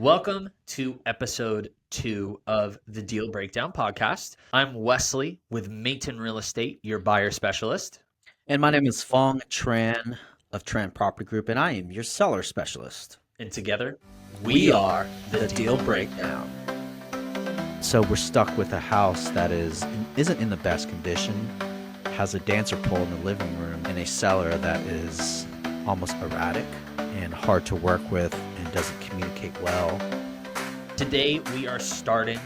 Welcome to episode 2 of the Deal Breakdown podcast. I'm Wesley with Mayton Real Estate, your buyer specialist. And my name is Fong Tran of Tran Property Group, and I am your seller specialist. And together, We are the Deal Breakdown. So we're stuck with a house that isn't in the best condition, has a dancer pole in the living room, and a seller that is almost erratic and hard to work with and doesn't communicate well. Today, we are starting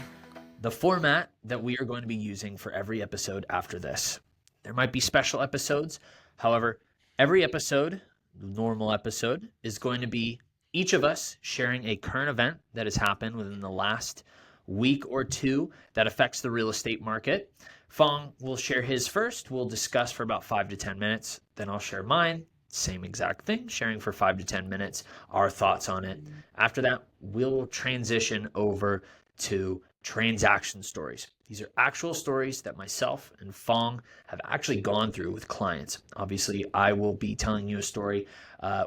the format that we are going to be using for every episode after this. There might be special episodes. However, every episode, normal episode, is going to be each of us sharing a current event that has happened within the last week or two that affects the real estate market. Fong will share his first. We'll discuss for about 5 to 10 minutes. Then I'll share mine. Same exact thing, sharing for 5 to 10 minutes, our thoughts on it. After that, we'll transition over to transaction stories. These are actual stories that myself and Fong have actually gone through with clients. Obviously, I will be telling you a story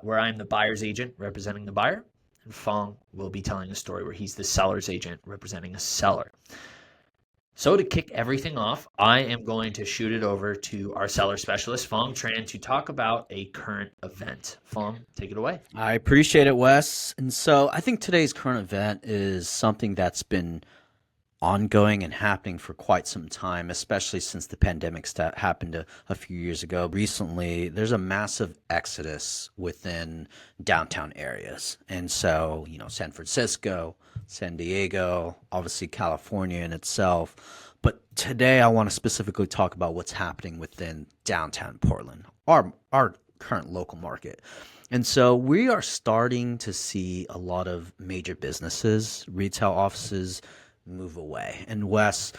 where I'm the buyer's agent representing the buyer, and Fong will be telling a story where he's the seller's agent representing a seller. So to kick everything off, I am going to shoot it over to our seller specialist, Fong Tran, to talk about a current event. Fong, take it away. I appreciate it, Wes. And so I think today's current event is something that's been ongoing and happening for quite some time, especially since the pandemic happened a few years ago. Recently, there's a massive exodus within downtown areas. And so, San Francisco, San Diego, obviously California in itself. But today I want to specifically talk about what's happening within downtown Portland, our current local market. And so we are starting to see a lot of major businesses, retail offices, move away. And Wes,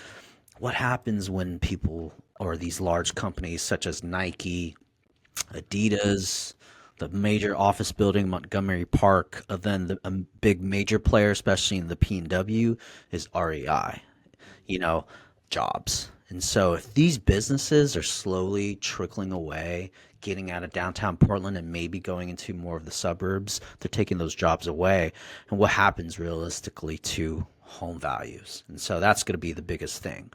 what happens when people or these large companies such as Nike, Adidas, the major office building, Montgomery Park, then a big major player, especially in the P&W, is REI, jobs. And so if these businesses are slowly trickling away, getting out of downtown Portland and maybe going into more of the suburbs, they're taking those jobs away. And what happens realistically to home values? And so that's going to be the biggest thing.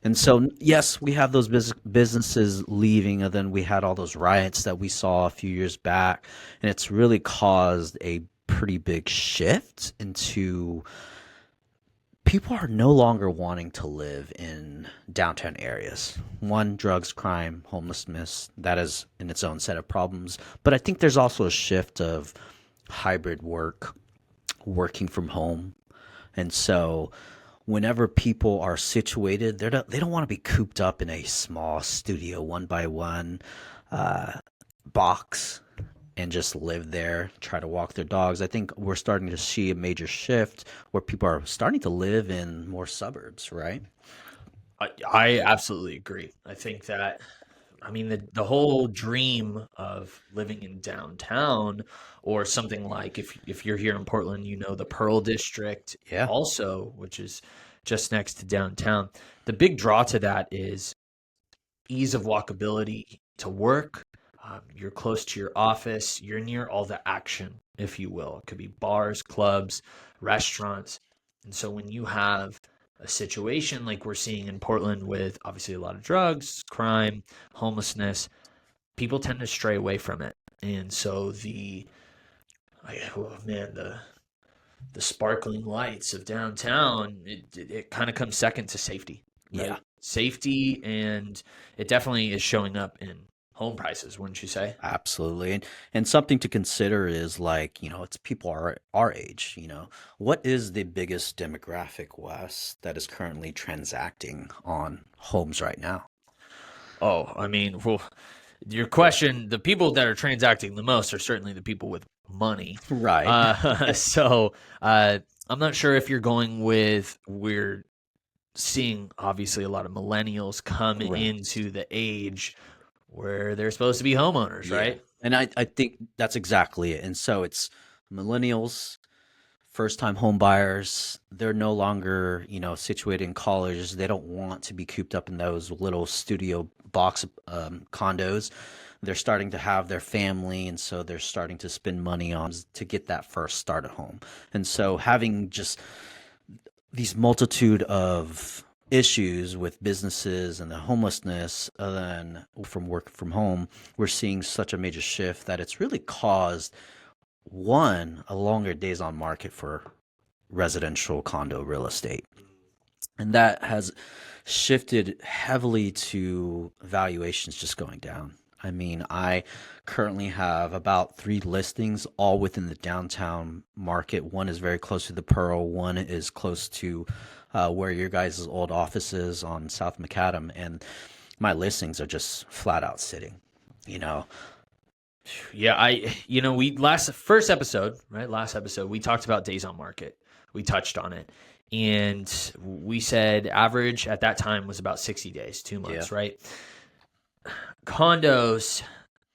And so, yes, we have those businesses leaving, and then we had all those riots that we saw a few years back, and it's really caused a pretty big shift into people are no longer wanting to live in downtown areas. One, drugs, crime, homelessness, that is in its own set of problems. But I think there's also a shift of hybrid work, working from home. And so whenever people are situated, they don't want to be cooped up in a small studio, one by one box and just live there, try to walk their dogs. I think we're starting to see a major shift where people are starting to live in more suburbs, right? I absolutely agree. I think that, the whole dream of living in downtown or something like if you're here in Portland, the Pearl District Yeah. also, which is just next to downtown. The big draw to that is ease of walkability to work. You're close to your office. You're near all the action, if you will. It could be bars, clubs, restaurants. And so when you have a situation like we're seeing in Portland with obviously a lot of drugs, crime, homelessness, people tend to stray away from it. And so the sparkling lights of downtown, it kind of comes second to safety, right? Yeah. Safety, and it definitely is showing up in home prices, wouldn't you say? Absolutely. And something to consider is it's people our age, What is the biggest demographic, Wes, that is currently transacting on homes right now? Oh, well, your question, the people that are transacting the most are certainly the people with money. Right. I'm not sure if you're going with, we're seeing obviously a lot of millennials come Correct. into the age where they're supposed to be homeowners, Yeah. right? And I think that's exactly it. And so it's millennials, first-time home buyers. They're no longer, situated in colleges. They don't want to be cooped up in those little studio box condos. they're starting to have their family, and so they're starting to spend money on to get that first start at home. And so having just these multitude of issues with businesses and the homelessness, then from work from home, we're seeing such a major shift that it's really caused one a longer days on market for residential condo real estate, and that has shifted heavily to valuations just going down. I mean, I currently have about three listings, all within the downtown market. One is very close to the Pearl. One is close to where your guys' old office is on South Macadam, and my listings are just flat out sitting. You know, Yeah, we first episode, right? Last episode, we talked about days on market. We touched on it. And we said average at that time was about 60 days, 2 months, yeah, right? Condos,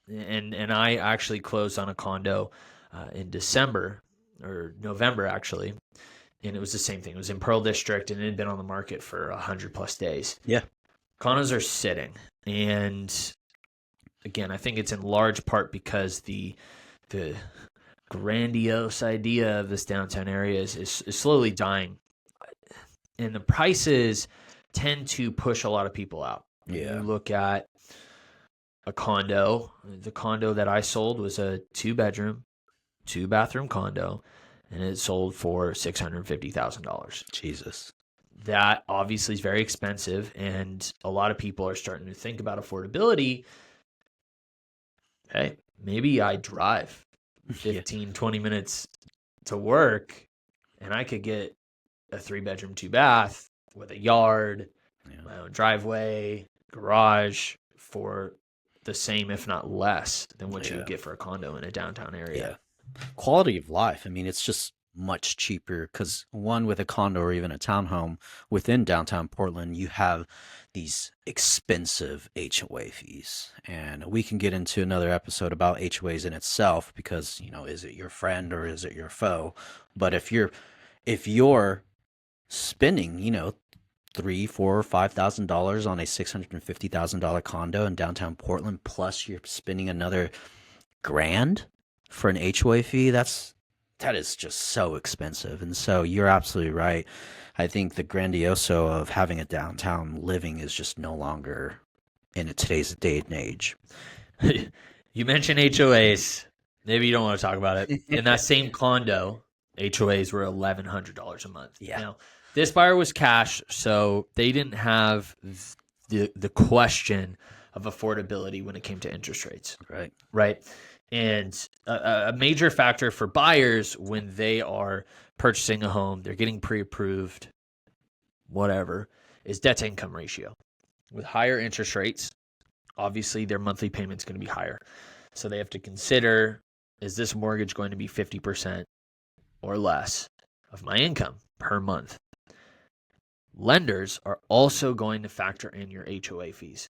and I actually closed on a condo in December or November, actually. And it was the same thing. It was in Pearl District, and it had been on the market for 100+ days. yeah, Condos are sitting. And again, I think it's in large part because the grandiose idea of this downtown area is slowly dying, and the prices tend to push a lot of people out. yeah, You look at a condo. The condo that I sold was a 2-bedroom, 2-bathroom condo, and it sold for $650,000. Jesus, That obviously is very expensive, and a lot of people are starting to think about affordability. Hey, maybe I drive yeah, 15, 20 minutes to work, and I could get a 3-bedroom, 2-bath with a yard, yeah, my own driveway, garage for the same, if not less, than what you yeah, would get for a condo in a downtown yeah. area. Quality of life. I mean, it's just much cheaper because one with a condo or even a townhome within downtown Portland, you have these expensive HOA fees. And we can get into another episode about HOAs in itself because, is it your friend or is it your foe? But if you're spending, three, four, $5,000 on a $650,000 condo in downtown Portland, plus you're spending another grand for an HOA fee, that is just so expensive. And so you're absolutely right. I think the grandioso of having a downtown living is just no longer in today's day and age. You mentioned HOAs. Maybe you don't want to talk about it. In that same condo, HOAs were $1,100 a month. Yeah. Now, this buyer was cash, so they didn't have the question of affordability when it came to interest rates. Right. Right. And a major factor for buyers when they are purchasing a home, they're getting pre-approved, whatever, is debt to income ratio. With higher interest rates, obviously their monthly payment's going to be higher. So they have to consider, is this mortgage going to be 50% or less of my income per month? Lenders are also going to factor in your HOA fees.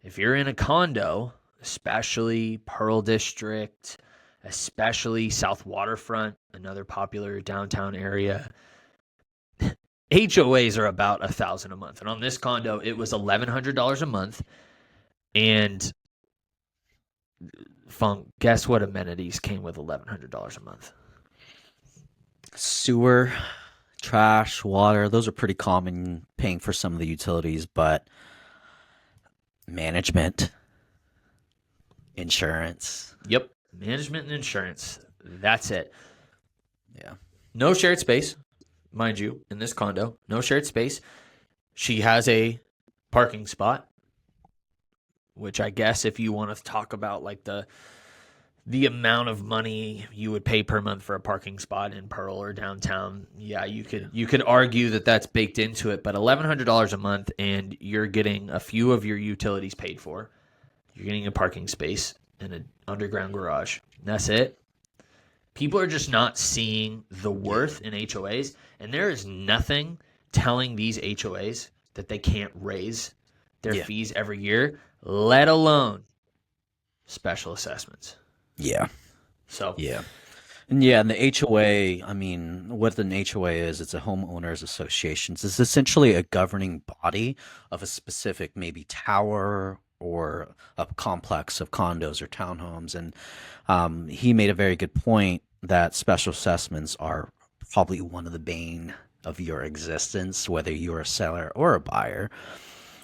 If you're in a condo, especially Pearl District, especially South Waterfront, another popular downtown area, HOAs are about $1,000 a month. And on this condo, it was $1,100 a month. And Funk, guess what amenities came with $1,100 a month? Sewer, trash, water, those are pretty common paying for some of the utilities, but management, insurance. Yep. Management and insurance. That's it. Yeah. No shared space, mind you, in this condo. No shared space. She has a parking spot, which I guess if you want to talk about like the amount of money you would pay per month for a parking spot in Pearl or downtown, yeah, you could argue that that's baked into it. But $1,100 a month, and you're getting a few of your utilities paid for. You're getting a parking space and an underground garage. That's it. People are just not seeing the worth in HOAs, and there is nothing telling these HOAs that they can't raise their fees every year, let alone special assessments. Yeah. So Yeah. And yeah, and the HOA, I mean, what an HOA is, it's a homeowners association. It's essentially a governing body of a specific maybe tower or a complex of condos or townhomes. And he made a very good point that special assessments are probably one of the bane of your existence, whether you're a seller or a buyer.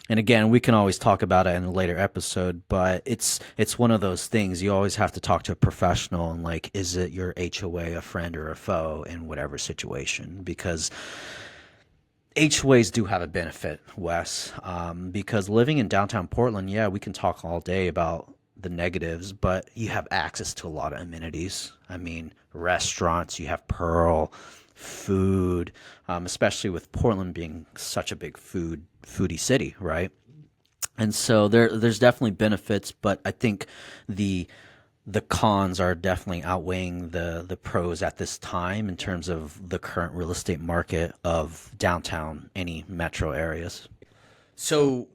And again, we can always talk about it in a later episode, but it's one of those things you always have to talk to a professional and like, is it your HOA a friend or a foe in whatever situation? Because HOAs do have a benefit, Wes, because living in downtown Portland, yeah, we can talk all day about the negatives, but you have access to a lot of amenities. I mean, restaurants, you have Pearl, food, especially with Portland being such a big foodie city, right? And so there's definitely benefits, but I think the the cons are definitely outweighing the pros at this time in terms of the current real estate market of downtown any metro areas. So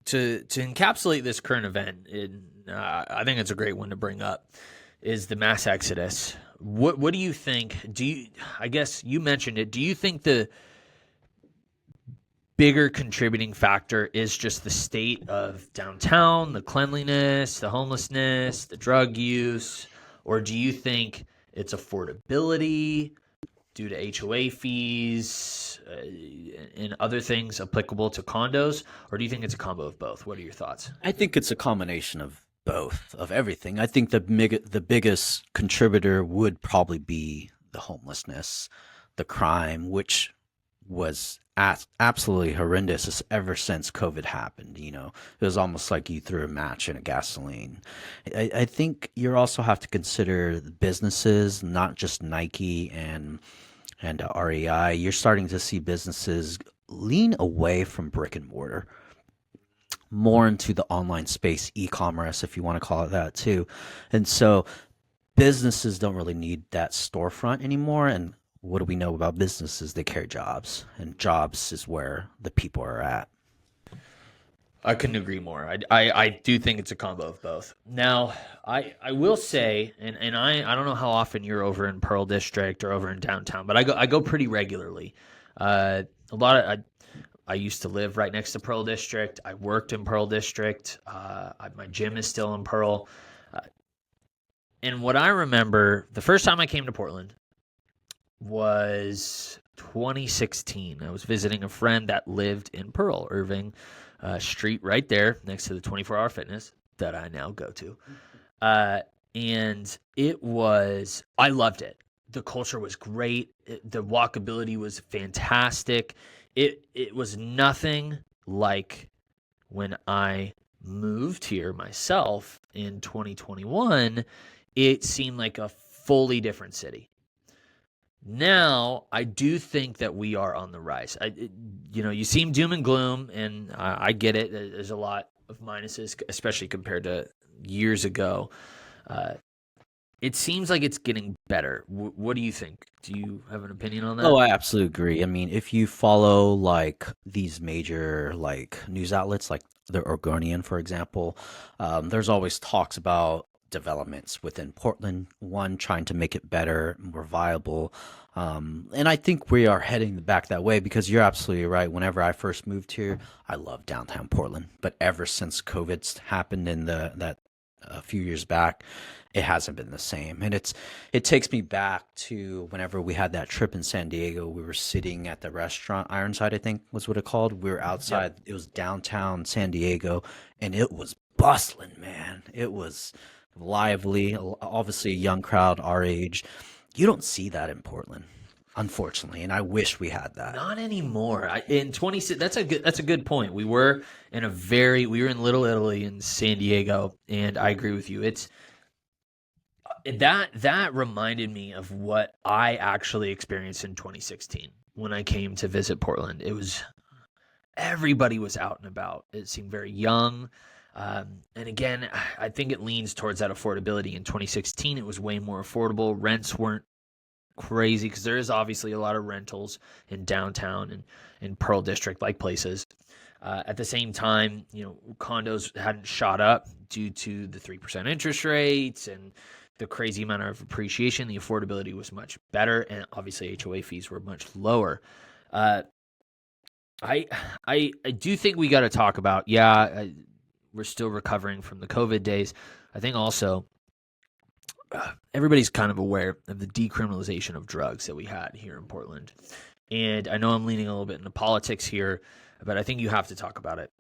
to encapsulate this current event, I think it's a great one to bring up, is the mass exodus. What do you think? I guess you mentioned it. Do you think the bigger contributing factor is just the state of downtown, the cleanliness, the homelessness, the drug use, or do you think it's affordability due to HOA fees and other things applicable to condos, or do you think it's a combo of both? What are your thoughts? I think it's a combination of both, of everything. I think the biggest contributor would probably be the homelessness, the crime, which was absolutely horrendous ever since COVID happened. You know, it was almost like you threw a match in a gasoline. I think you also have to consider the businesses, not just Nike and REI. You're starting to see businesses lean away from brick and mortar more into the online space, e-commerce, if you want to call it that too. And so businesses don't really need that storefront anymore. And what do we know about businesses? They carry jobs, and jobs is where the people are at. I couldn't agree more. I do think it's a combo of both. Now, I will say, and I don't know how often you're over in Pearl District or over in downtown, but I go pretty regularly. A lot of I used to live right next to Pearl District. I worked in Pearl District. My gym is still in Pearl. And what I remember, the first time I came to Portland was 2016. I was visiting a friend that lived in Pearl, Irving Street, right there next to the 24-hour fitness that I now go to. And I loved it. The culture was great. The walkability was fantastic. It was nothing like when I moved here myself in 2021. It seemed like a fully different city. Now, I do think that we are on the rise. You seem doom and gloom, and I get it. There's a lot of minuses, especially compared to years ago. It seems like it's getting better. What do you think? Do you have an opinion on that? Oh, I absolutely agree. I mean, if you follow like these major like news outlets, like the Oregonian, for example, there's always talks about developments within Portland, one trying to make it better, more viable. And I think we are heading back that way because you're absolutely right. Whenever I first moved here, I loved downtown Portland, but ever since COVID's happened in that a few years back, it hasn't been the same. And it takes me back to whenever we had that trip in San Diego. We were sitting at the restaurant Ironside, I think was what it called. We were outside. Yep. It was downtown San Diego, and it was bustling, man. It was lively. Obviously, a young crowd our age. You don't see that in Portland, unfortunately, and I wish we had that. Not anymore. In 26, that's a good point. We were in Little Italy in San Diego, and I agree with you. It's that reminded me of what I actually experienced in 2016 when I came to visit Portland. Everybody was out and about. It seemed very young. And again, I think it leans towards that affordability. In 2016, it was way more affordable. Rents weren't crazy because there is obviously a lot of rentals in downtown and in Pearl District like places. At the same time, condos hadn't shot up due to the 3% interest rates and the crazy amount of appreciation. The affordability was much better, and obviously HOA fees were much lower. I do think we got to talk about, we're still recovering from the COVID days. I think also everybody's kind of aware of the decriminalization of drugs that we had here in Portland. And I know I'm leaning a little bit into politics here, but I think you have to talk about it.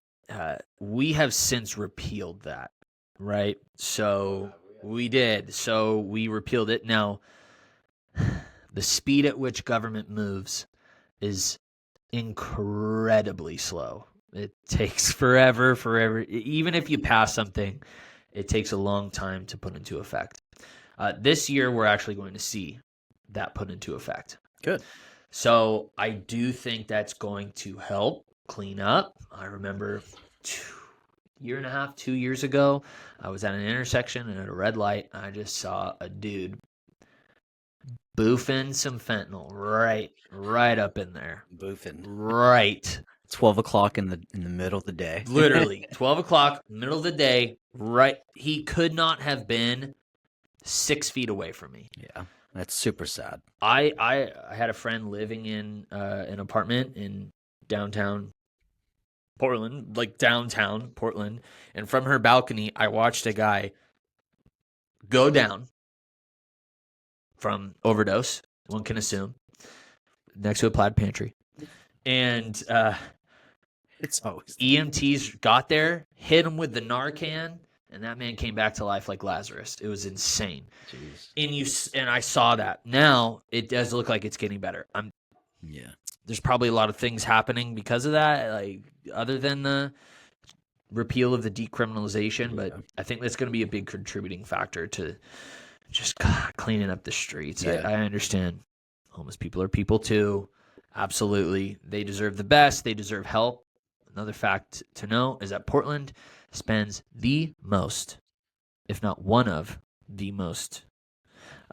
We have since repealed that, right? So we did. So we repealed it. Now, the speed at which government moves is incredibly slow. It takes forever. Even if you pass something, it takes a long time to put into effect. This year, we're actually going to see that put into effect. Good. So I do think that's going to help clean up. I remember 2 years ago, I was at an intersection and at a red light, and I just saw a dude boofing some fentanyl right up in there. Boofing. Right. 12 o'clock in the middle of the day. Literally, 12 o'clock, middle of the day, right. He could not have been 6 feet away from me. Yeah, that's super sad. I had a friend living in an apartment in downtown Portland, like downtown Portland, and from her balcony, I watched a guy go down from overdose, one can assume, next to a plaid pantry. And It's always EMTs got there, hit him with the Narcan, and that man came back to life like Lazarus. It was insane. Jeez. And I saw that. Now it does look like it's getting better. Yeah. There's probably a lot of things happening because of that, like other than the repeal of the decriminalization, but I think that's going to be a big contributing factor to just cleaning up the streets. Yeah. I understand homeless people are people too. Absolutely. They deserve the best. They deserve help. Another fact to know is that Portland spends the most, if not one of the most,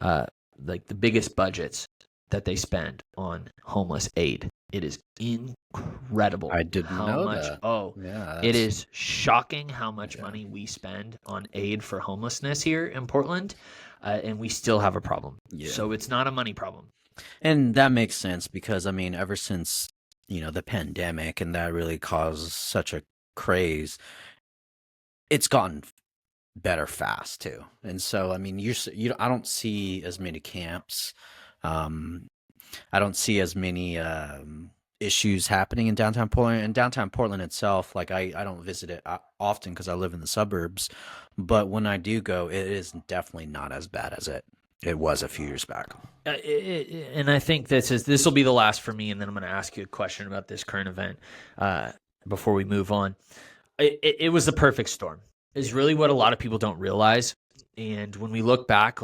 like the biggest budgets that they spend on homeless aid. It is incredible. I didn't know that. Oh, Yeah, it is shocking how much money we spend on aid for homelessness here in Portland, and we still have a problem. Yeah. So it's not a money problem. And that makes sense because, I mean, ever since, the pandemic and that really caused such a craze, it's gotten better fast too. And so, I mean, I don't see as many camps. I don't see as many issues happening in downtown Portland. And downtown Portland itself, like I don't visit it often because I live in the suburbs. But when I do go, it is definitely not as bad as it was a few years back. And I think this will be the last for me, and then I'm going to ask you a question about this current event before we move on. It was the perfect storm, is really what a lot of people don't realize. And when we look back,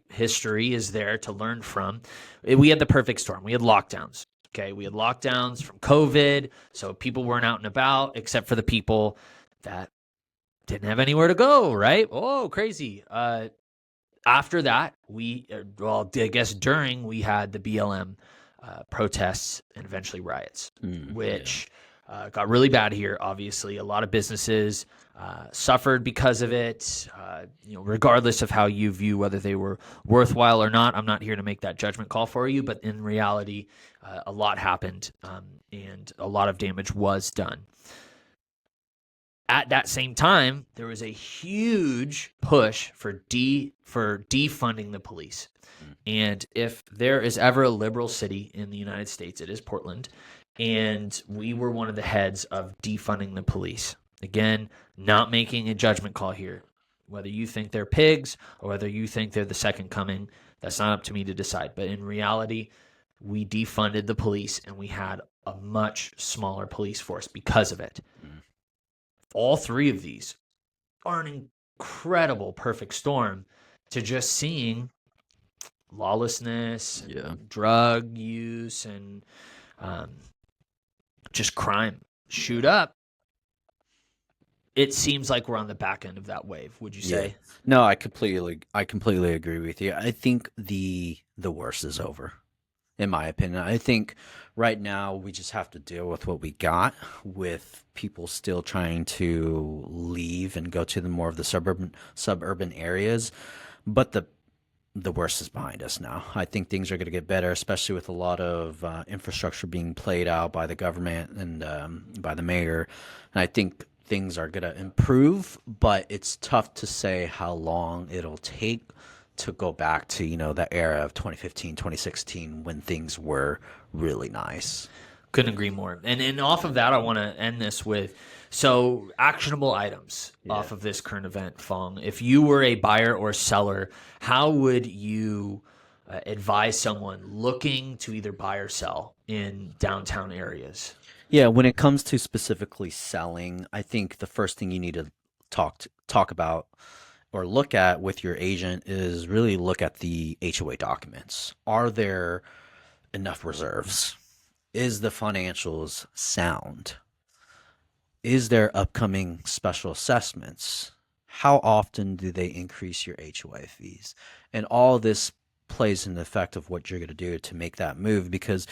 history is there to learn from. We had the perfect storm. We had lockdowns. Okay, we had lockdowns from COVID, so people weren't out and about, except for the people that didn't have anywhere to go, right? Oh, crazy. After that, we had the BLM protests and eventually riots, which got really bad here. Obviously, a lot of businesses suffered because of it. Regardless of how you view whether they were worthwhile or not, I'm not here to make that judgment call for you. But in reality, a lot happened, and a lot of damage was done. At that same time, there was a huge push for defunding the police. And if there is ever a liberal city in the United States, it is Portland. And we were one of the heads of defunding the police. Again, not making a judgment call here. Whether you think they're pigs or whether you think they're the second coming, that's not up to me to decide. But in reality, we defunded the police and we had a much smaller police force because of it. All three of these are an incredible perfect storm to just seeing lawlessness, and drug use, and just crime shoot up. It seems like we're on the back end of that wave. Would you say? No, I completely agree with you. I think the worst is over, in my opinion. I think right now we just have to deal with what we got, with people still trying to leave and go to more of the suburban areas. But the worst is behind us now. I think things are going to get better, especially with a lot of infrastructure being played out by the government and by the mayor. And I think things are going to improve, but it's tough to say how long it'll take to go back to, that era of 2015, 2016 when things were really nice. Couldn't agree more. And off of that, I want to end this with actionable items Yeah. off of this current event, Fong. If you were a buyer or seller, how would you advise someone looking to either buy or sell in downtown areas? Yeah, when it comes to specifically selling, I think the first thing you need to talk about or look at with your agent is really look at the HOA documents. Are there enough reserves? Is the financials sound? Is there upcoming special assessments? How often do they increase your HOA fees? And all this plays in the effect of what you're going to do to make that move, because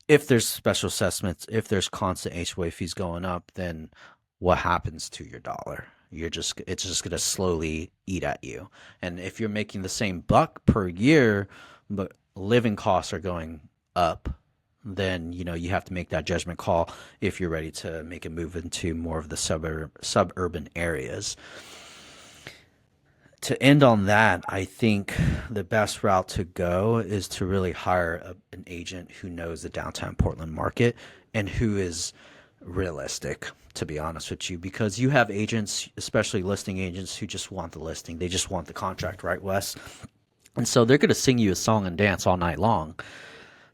if there's special assessments, if there's constant HOA fees going up, then what happens to your dollar? It's just going to slowly eat at you. And if you're making the same buck per year, but living costs are going up, then you have to make that judgment call if you're ready to make a move into more of the suburban areas. To end on that, I think the best route to go is to really hire an agent who knows the downtown Portland market and who is realistic, to be honest with you, because you have agents, especially listing agents, who just want the listing. They just want the contract, right, Wes? And so they're going to sing you a song and dance all night long,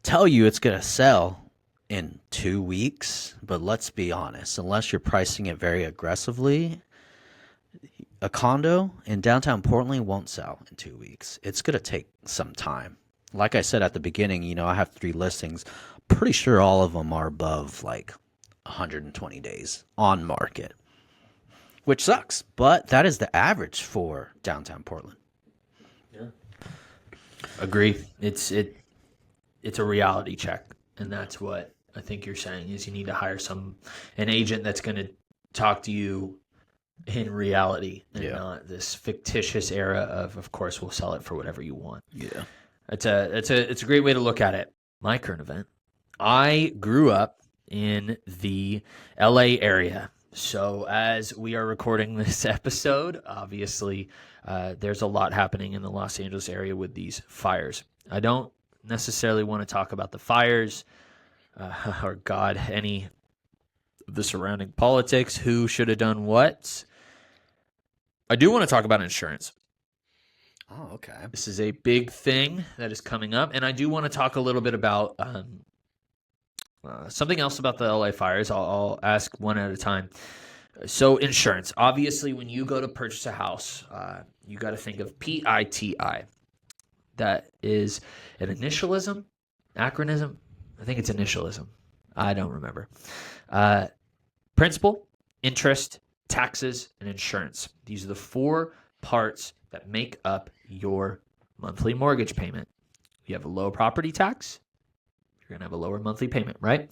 tell you it's going to sell in 2 weeks. But let's be honest, unless you're pricing it very aggressively, a condo in downtown Portland won't sell in 2 weeks. It's going to take some time. Like I said at the beginning, I have 3 listings. Pretty sure all of them are above like 120 days on market, which sucks. But that is the average for downtown Portland. Yeah. Agree. It's a reality check, and that's what I think you're saying is you need to hire an agent that's going to talk to you in reality and not this fictitious era of course we'll sell it for whatever you want. Yeah. It's a great way to look at it. My current event. I grew up in the LA area. So as we are recording this episode, obviously there's a lot happening in the Los Angeles area with these fires. I don't necessarily want to talk about the fires or God, any of the surrounding politics, who should have done what. I do want to talk about insurance. Oh, okay. This is a big thing that is coming up, and I do want to talk a little bit about something else about the LA fires. I'll ask one at a time. So insurance. Obviously, when you go to purchase a house, you got to think of PITI. That is an initialism, acronym. I think it's initialism. I don't remember. Principal, interest, taxes, and insurance. These are the 4 parts that make up your monthly mortgage payment. You have a low property tax, you're going to have a lower monthly payment, right?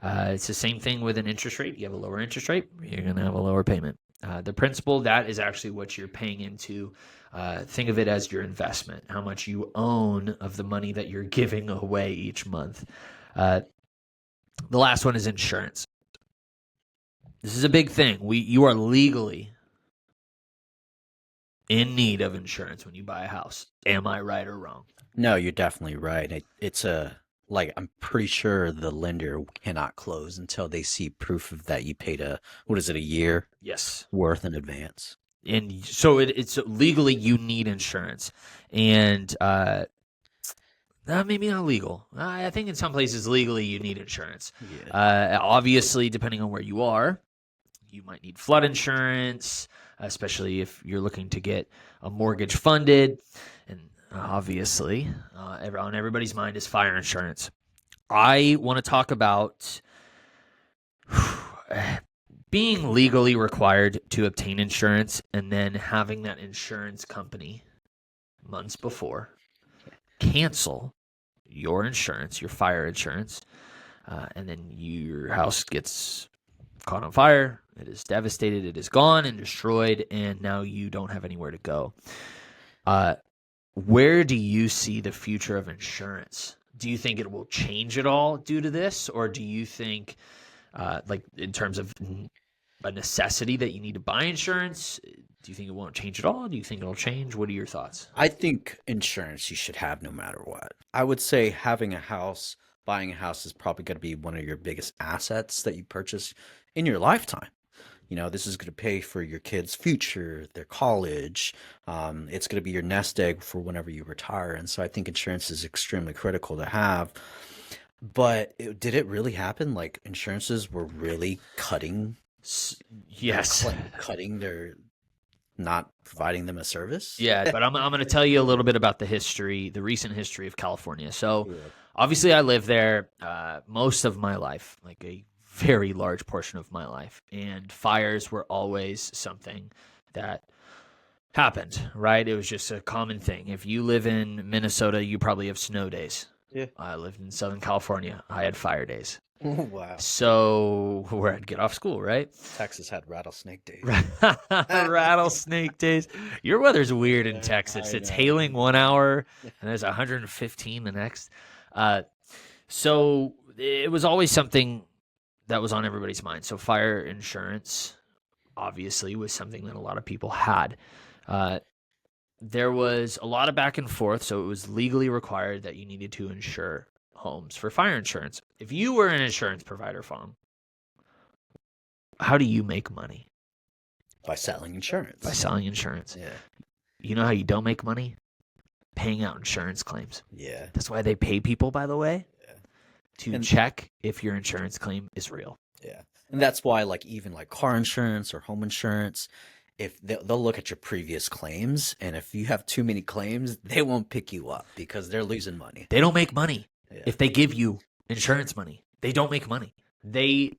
It's the same thing with an interest rate. You have a lower interest rate, you're going to have a lower payment. The principal, that is actually what you're paying into. Think of it as your investment, how much you own of the money that you're giving away each month. The last one is insurance. This is a big thing. You are legally in need of insurance when you buy a house. Am I right or wrong? No, you're definitely right. I'm pretty sure the lender cannot close until they see proof of that you paid a year Yes. worth in advance. And so it's legally you need insurance. And maybe not legal. I think in some places legally you need insurance. Yeah. Obviously, depending on where you are, you might need flood insurance, especially if you're looking to get a mortgage funded. And obviously, on everybody's mind is fire insurance. I want to talk about being legally required to obtain insurance and then having that insurance company months before cancel your insurance, your fire insurance, and then your house gets caught on fire. It is devastated. It is gone and destroyed, and now you don't have anywhere to go. Where do you see the future of insurance? Do you think it will change at all due to this, or do you think, like in terms of a necessity that you need to buy insurance? Do you think it won't change at all? Do you think it'll change? What are your thoughts? I think insurance you should have no matter what. I would say buying a house is probably going to be one of your biggest assets that you purchase in your lifetime. This is going to pay for your kids' future, their college. It's going to be your nest egg for whenever you retire. And so I think insurance is extremely critical to have. But did it really happen? Like insurances were really Yes. their not providing them a service? Yeah, but I'm going to tell you a little bit about the recent history of California. So Yeah. obviously I lived there most of my life, like a very large portion of my life. And fires were always something that happened, right? It was just a common thing. If you live in Minnesota, you probably have snow days. Yeah. I lived in Southern California. I had fire days. Wow. So where I'd get off school, right? Texas had rattlesnake days. Rattlesnake days. Your weather's weird in Texas. I It's know. hailing 1 hour and there's 115 the next. So it was always something that was on everybody's mind. So fire insurance obviously was something that a lot of people had. There was a lot of back and forth, so it was legally required that you needed to insure homes for fire insurance. If you were an insurance provider, Fong, how do you make money? By selling insurance. By selling insurance. Yeah. You know how you don't make money? Paying out insurance claims. Yeah. That's why they pay people, by the way, Yeah. to check if your insurance claim is real. Yeah. And that's why even car insurance or home insurance, if they'll look at your previous claims, and if you have too many claims, they won't pick you up because they're losing money. They don't make money. Yeah. If they give you insurance money, they don't make money. They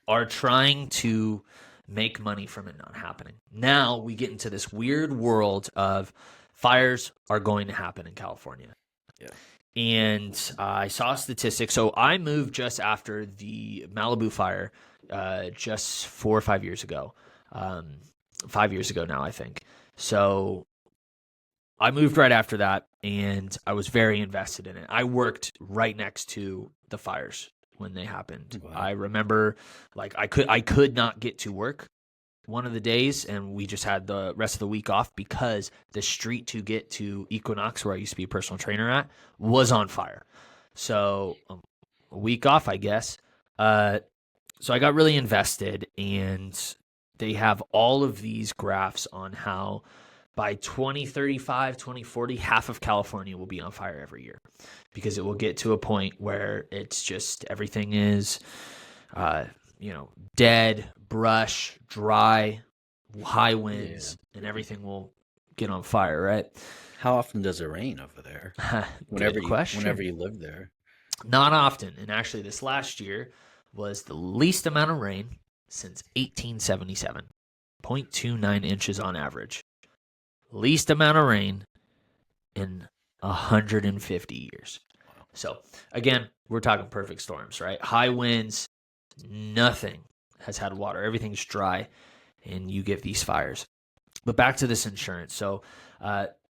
are trying to make money from it not happening. Now we get into this weird world of fires are going to happen in California. Yeah. And I saw statistics. So I moved just after the Malibu fire, just 4 or 5 years ago. 5 years ago now, I think. So I moved right after that, and I was very invested in it. I worked right next to the fires when they happened. Wow. I remember, I could not get to work one of the days, and we just had the rest of the week off because the street to get to Equinox, where I used to be a personal trainer at, was on fire. So a week off, I guess. So I got really invested, and they have all of these graphs on how by 2035, 2040, half of California will be on fire every year because it will get to a point where it's just everything is, dead, brush, dry, high winds, and everything will get on fire, right? How often does it rain over there? Good question. Whenever you live there. Not often. And actually, this last year was the least amount of rain since 1877, 0.29 inches on average. Least amount of rain in 150 years. So, again, we're talking perfect storms, right? High winds, nothing has had water. Everything's dry, and you get these fires. But back to this insurance. So,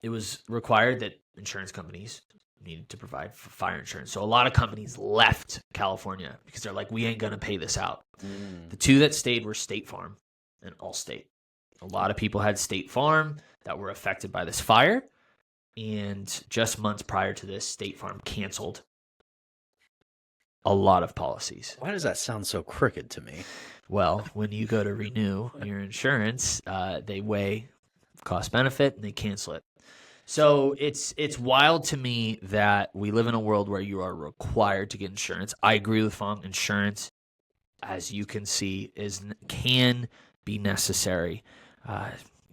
it was required that insurance companies needed to provide for fire insurance. So a lot of companies left California because they're like, we ain't going to pay this out. The two that stayed were State Farm and Allstate. A lot of people had State Farm that were affected by this fire. And just months prior to this, State Farm canceled a lot of policies. Why does that sound so crooked to me? Well, when you go to renew your insurance, they weigh cost benefit and they cancel it. So it's wild to me that we live in a world where you are required to get insurance. I agree with Fong. Insurance, as you can see, can be necessary,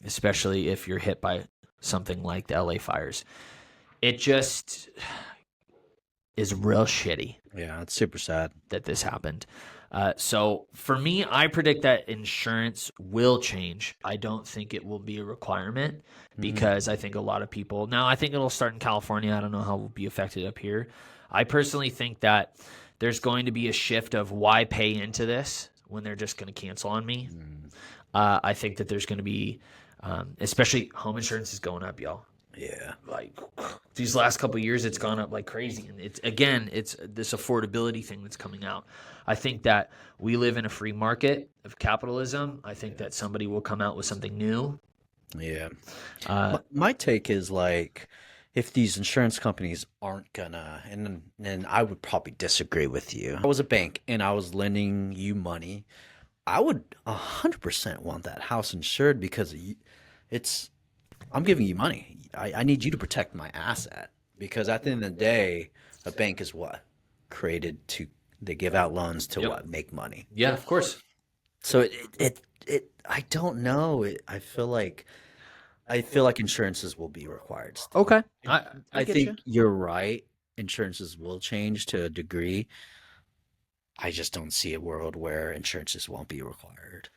especially if you're hit by something like the LA fires. It just is real shitty. Yeah, it's super sad that this happened. So for me, I predict that insurance will change. I don't think it will be a requirement because I think a lot of people, now I think it'll start in California. I don't know how it will be affected up here. I personally think that there's going to be a shift of why pay into this when they're just going to cancel on me. I think that there's going to be, especially home insurance is going up, y'all. Yeah. Like these last couple of years, it's gone up like crazy, and it's this affordability thing that's coming out. I think that we live in a free market of capitalism. I think that somebody will come out with something new. Yeah. Uh, My take is like, if these insurance companies aren't gonna, and I would probably disagree with you. If I was a bank and I was lending you money, I would 100% want that house insured because it's, I'm giving you money. I need you to protect my asset because at the end of the day, a bank is what? Created to, they give out loans to yep. what? Make money. Yeah, of course. So I don't know. I feel like insurances will be required still. Okay, I, I I get you. think you're right. Insurances will change to a degree. I just don't see a world where insurances won't be required.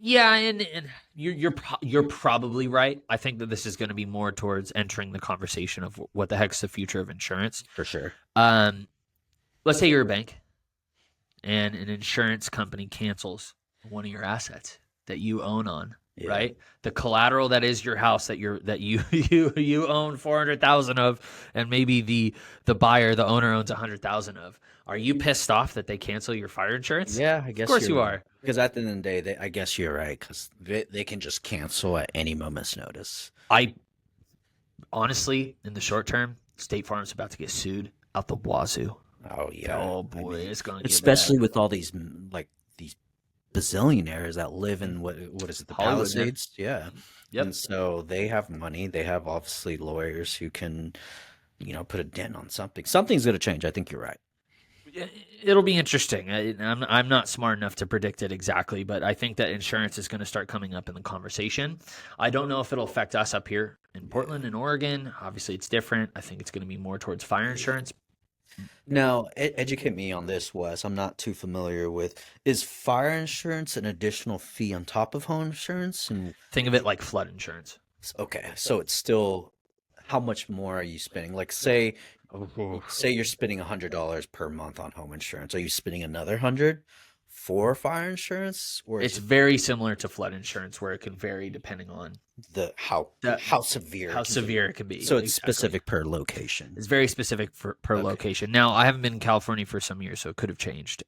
Yeah, and you're probably right. I think that this is going to be more towards entering the conversation of what the heck's the future of insurance. For sure. Um, let's say you're a bank and an insurance company cancels one of your assets that you own on, Yeah. right? The collateral that is your house that you you own 400,000 of, and maybe the buyer, the owner owns 100,000 of. Are you pissed off that they cancel your fire insurance? Yeah, I Of guess course you're you right. are. Because at the end of the day, I guess you're right. Because they can just cancel at any moment's notice. I honestly, in the short term, State Farm's about to get sued out the wazoo. Oh yeah. Oh I boy, mean, it's gonna get bad. especially with all these like these bazillionaires that live in what is it, the Hollywood, man. Palisades? Yeah. And Yep. so they have money. They have obviously lawyers who can, put a dent on something. Something's going to change. I think you're right. It'll be interesting. I'm not smart enough to predict it exactly, but I think that insurance is going to start coming up in the conversation. I don't know if it'll affect us up here in Portland and Oregon. Obviously, it's different. I think it's going to be more towards fire insurance. Now, educate me on this, Wes. I'm not too familiar with. Is fire insurance an additional fee on top of home insurance? And Think of it like flood insurance. okay, so it's still, how much more are you spending? Like, say you're spending $100 per month on home insurance. Are you spending another 100 for fire insurance, or is It's it very similar to flood insurance, where it can vary depending on the how the, how severe how it can be? severe it can be. So it's Exactly. specific per location. It's very specific per Okay. location. Now, I haven't been in California for some years, so it could have changed.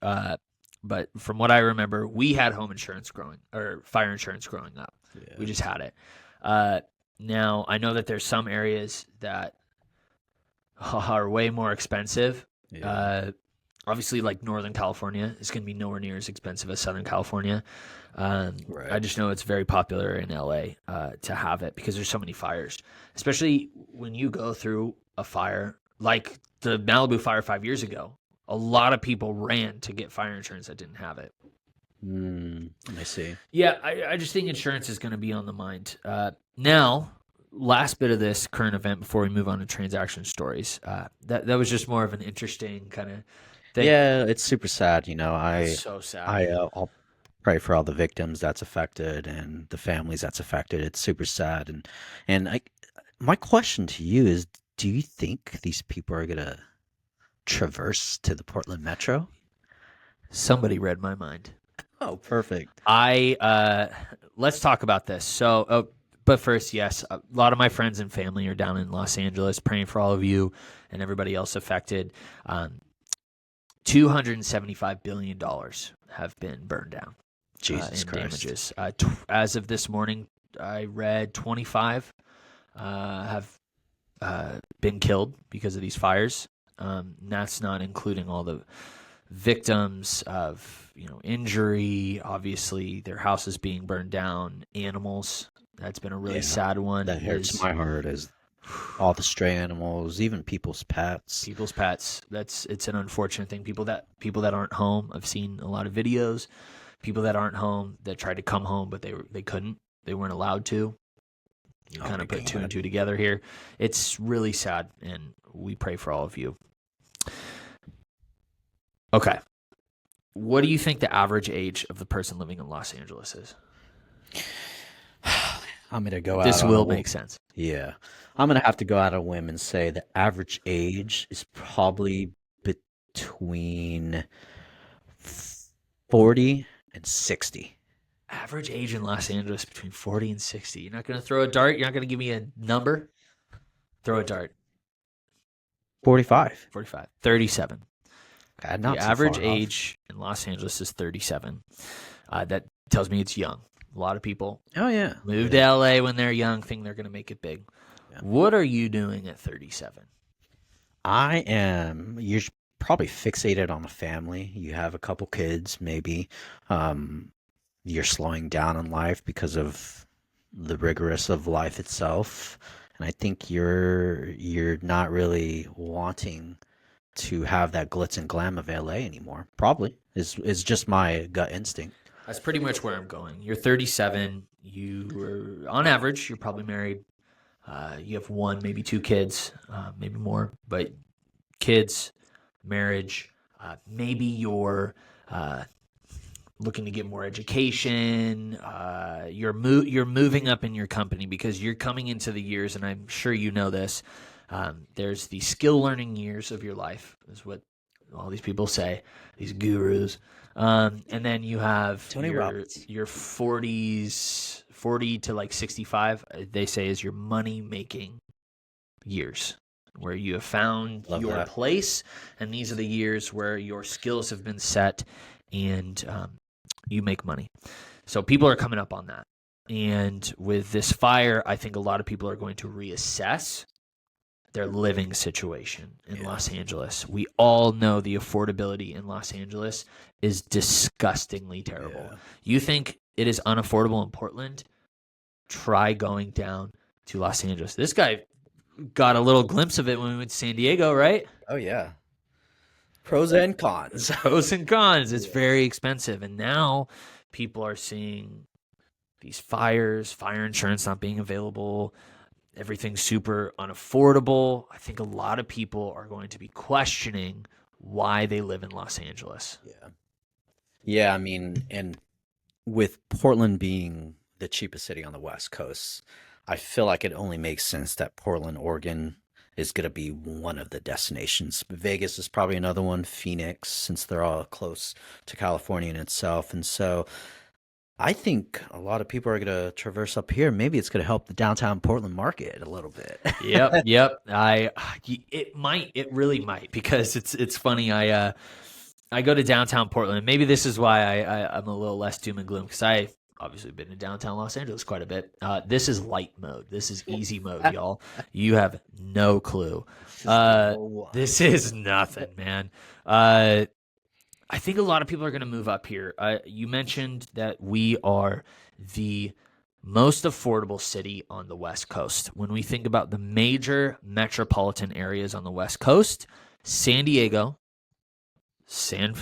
But from what I remember, we had home insurance fire insurance growing up. Yeah. We just had it. Uh, Now, I know that there's some areas that are way more expensive. Yeah. Obviously, like Northern California is going to be nowhere near as expensive as Southern California. I Right. just know it's very popular in LA to have it because there's so many fires, especially when you go through a fire like the Malibu fire 5 years ago. A lot of people ran to get fire insurance that didn't have it. I see. Yeah, I just think insurance is going to be on the mind. Now, last bit of this current event before we move on to transaction stories. That was just more of an interesting kind of thing. Yeah, it's super sad. So sad. I'll pray for all the victims that's affected and the families that's affected. It's super sad, and my question to you is, do you think these people are gonna traverse to the Portland Metro? Somebody read my mind. Oh, perfect. Let's talk about this. So, but first, yes, a lot of my friends and family are down in Los Angeles, praying for all of you and everybody else affected. $275 billion have been burned down Jesus in Christ. damages. As of this morning, I read 25 have been killed because of these fires. And that's not including all the victims of injury, obviously their houses being burned down, animals. That's been a really Yeah, sad one. that hurts my heart, is all the stray animals, even people's pets. People's pets. It's an unfortunate thing. People that aren't home. I've seen a lot of videos. People that aren't home that tried to come home, but they couldn't. They weren't allowed to. You Oh kind my of put two God. and two together here. It's really sad, and we pray for all of you. Okay. What do you think the average age of the person living in Los Angeles is? I'm gonna go out This on will a make sense. Yeah. I'm gonna have to go out on a whim and say the average age is probably between 40 and 60. Average age in Los Angeles between 40 and 60. You're not going to throw a dart? You're not going to give me a number? Throw a dart. 45. 45. 37. Okay, The not too average far off. age in Los Angeles is 37. That tells me it's young. A lot of people Oh yeah. move to Yeah. LA when they're young, think they're going to make it big. Yeah. What are you doing at 37? You're probably fixated on a family. You have a couple kids, maybe. Um, you're slowing down in life because of the rigorous of life itself. And I think you're not really wanting to have that glitz and glam of LA anymore. Probably is just my gut instinct. That's pretty much where I'm going. You're 37. You were, on average, you're probably married. You have one, maybe two kids, maybe more. But kids, marriage, maybe you're uh, looking to get more education. You're moving up in your company because you're coming into the years, and I'm sure you know this. There's the skill learning years of your life, is what all these people say, these gurus. And then you have Tony Robbins. your 40s, 40 to like 65. They say is your money making years, where you have found Love your that. place, and these are the years where your skills have been set, and you make money. So people are coming up on that. And with this fire, I think a lot of people are going to reassess their living situation in Yeah. Los Angeles. We all know the affordability in Los Angeles is disgustingly terrible. Yeah. You think it is unaffordable in Portland? Try going down to Los Angeles. This guy got a little glimpse of it when we went to San Diego, right? Oh yeah. Pros and cons. Pros and cons. It's Yeah. very expensive. And now people are seeing these fires, fire insurance not being available, everything's super unaffordable. I think a lot of people are going to be questioning why they live in Los Angeles. Yeah. Yeah, I mean, and with Portland being the cheapest city on the West Coast, I feel like it only makes sense that Portland, Oregon is going to be one of the destinations. Vegas is probably another one, Phoenix, since they're all close to California in itself. And so I think a lot of people are going to traverse up here. Maybe it's going to help the downtown Portland market a little bit. Yep. It really might, because it's funny. I go to downtown Portland. Maybe this is why I'm a little less doom and gloom, because I obviously been in downtown Los Angeles quite a bit. This is light mode. This is easy mode, y'all. You have no clue. This is nothing, man. I think a lot of people are going to move up here. You mentioned that we are the most affordable city on the West Coast. When we think about the major metropolitan areas on the West Coast, San Diego, San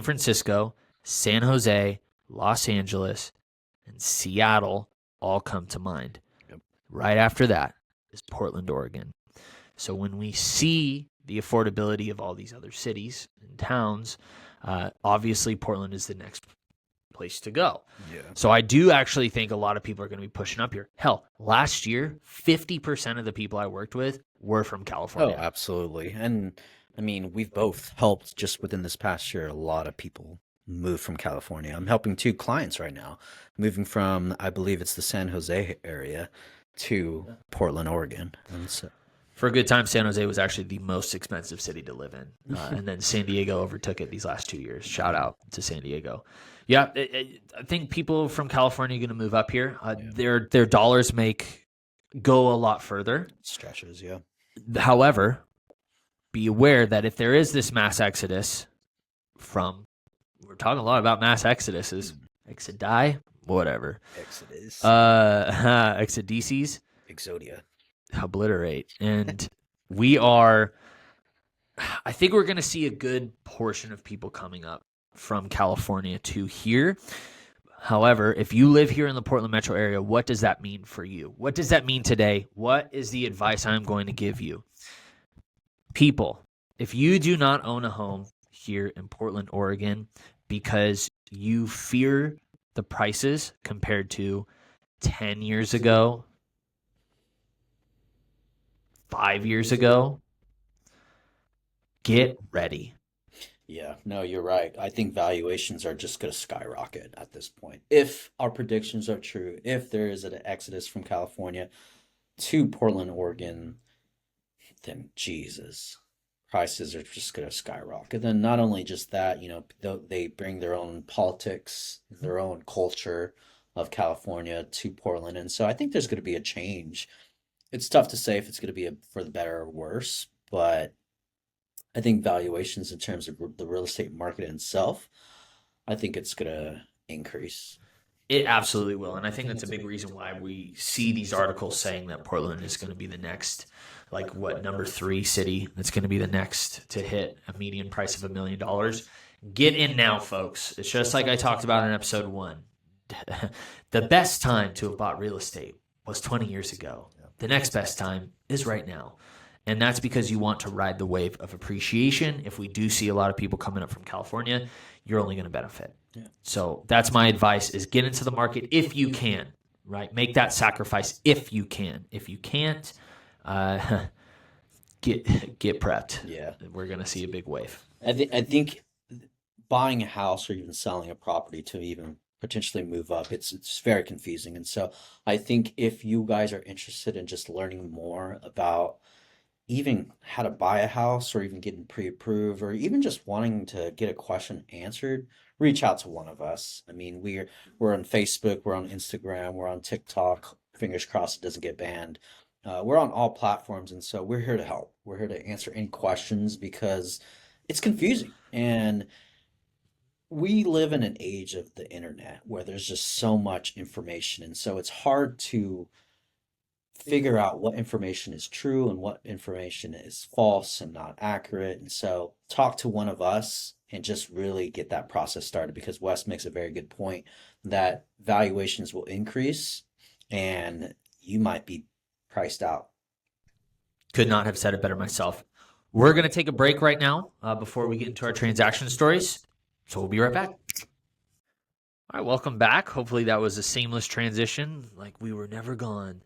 Francisco, San Jose, Los Angeles, and Seattle all come to mind. Yep. Right after that is Portland, Oregon. So when we see the affordability of all these other cities and towns, obviously Portland is the next place to go. Yeah. So I do actually think a lot of people are going to be pushing up here. Hell, last year, 50% of the people I worked with were from Oh, California. absolutely. And I mean, we've both helped just within this past year. A lot of people move from California. I'm helping two clients right now, moving from, I believe it's the San Jose area to Portland, Oregon. And so, For a good time, San Jose was actually the most expensive city to live in. And then San Diego overtook it these last 2 years. Shout out to San Diego. Yeah, I think people from California are going to move up here. Their dollars go a lot further. stretches, yeah. However, be aware that if there is this mass exodus we're talking a lot about mass exoduses, exodi, whatever, Exodus, exodeses, Exodia. obliterate. And I think we're going to see a good portion of people coming up from California to here. However, if you live here in the Portland metro area, what does that mean for you? What does that mean today? What is the advice I'm going to give you? People, if you do not own a home here in Portland, Oregon, because you fear the prices compared to 10 years ago, 5 years ago, get ready. Yeah, no, you're right. I think valuations are just going to skyrocket at this point. If our predictions are true, if there is an exodus from California to Portland, Oregon, then Jesus, prices are just going to skyrocket. Then not only just that, they bring their own politics, their own culture of California to Portland, and so I think there's going to be a change. It's tough to say if it's going to be for the better or worse, but I think valuations in terms of the real estate market itself, I think it's going to increase. It absolutely will. And I think that's a big reason why we see these articles saying that Portland is going to be the next, like, what, number three city that's going to be the next to hit a median price of $1 million. Get in now, folks. It's just like I talked about in episode 1. The best time to have bought real estate was 20 years ago. The next best time is right now. And that's because you want to ride the wave of appreciation. If we do see a lot of people coming up from California, you're only going to benefit. Yeah. So that's my advice, is get into the market if you can, right? Make that sacrifice if you can. If you can't, get prepped. Yeah. We're going to see a big wave. I think buying a house or even selling a property to even potentially move up, it's very confusing. And so I think if you guys are interested in just learning more about even how to buy a house or even getting pre-approved or even just wanting to get a question answered, reach out to one of us. I mean, we're on Facebook, we're on Instagram, we're on TikTok. Fingers crossed it doesn't get banned. We're on all platforms, and so we're here to help. We're here to answer any questions because it's confusing. And we live in an age of the internet where there's just so much information, and so it's hard to figure out what information is true and what information is false and not accurate. And so talk to one of us and just really get that process started, because Wes makes a very good point that valuations will increase and you might be priced out. Could not have said it better myself. We're going to take a break right now before we get into our transaction stories. So we'll be right back. All right, welcome back. Hopefully that was a seamless transition, like we were never gone.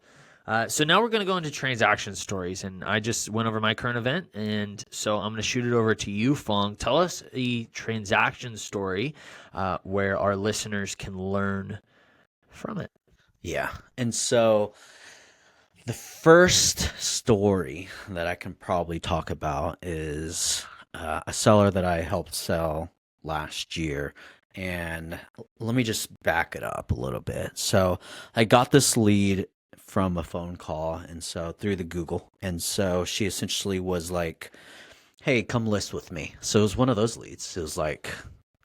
So now we're going to go into transaction stories, and I just went over my current event, and so I'm going to shoot it over to you, Fong. Tell us a transaction story where our listeners can learn from it. Yeah, and so the first story that I can probably talk about is a seller that I helped sell last year. And let me just back it up a little bit. So I got this lead from a phone call, and so through the Google. And so she essentially was like, hey, come list with me. So it was one of those leads. It was like,